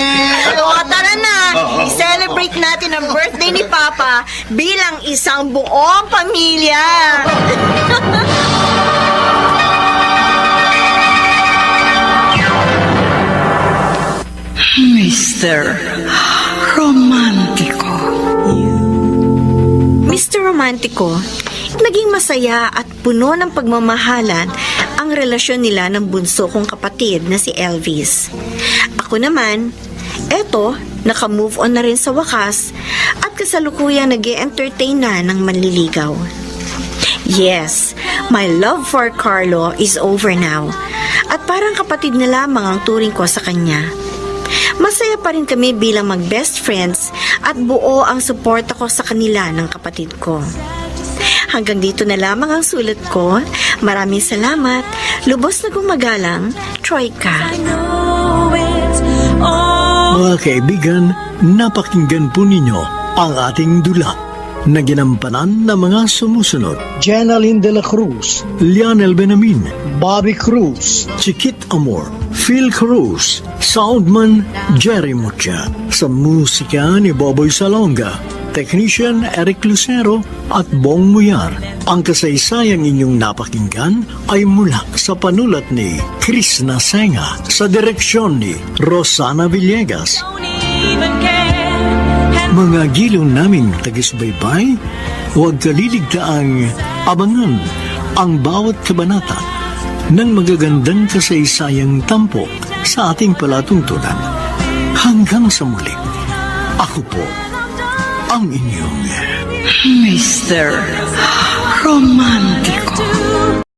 O, tara na! Oo. I-celebrate natin ang birthday ni Papa bilang isang buong pamilya! Mr. Romantico. Mr. Romantico, naging masaya at puno ng pagmamahalan ang relasyon nila ng bunso kong kapatid na si Elvis. Ako naman, eto, naka-move on na rin sa wakas at kasalukuyang nag-e-entertain na ng manliligaw. Yes, my love for Carlo is over now at parang kapatid na lamang ang turing ko sa kanya. Masaya pa rin kami bilang mag-best friends at buo ang suporta ko sa kanila ng kapatid ko. Hanggang dito na lamang ang sulat ko. Maraming salamat. Lubos na gumagalang, Troika. Mga kaibigan, napakinggan po ninyo ang ating dula na ginampanan ng mga sumusunod: Jenaline de la Cruz, Lionel Benamin, Bobby Cruz, Chiquit Amor, Phil Cruz, Soundman Jerry Mucha, sa musika ni Boboy Salonga, Technician Eric Lucero at Bong Muyar. Ang kasaysayang inyong napakinggan ay mula sa panulat ni Chris Nasenga, sa direksyon ni Rosana Villegas. Mga giliw naming tagisbaybay, huwag kaliligtaang abangan ang bawat kabanata ng magagandang kasaysayang tampok sa ating palatuntunan. Hanggang sa muli, ako po ang inyong Mr. Romantico.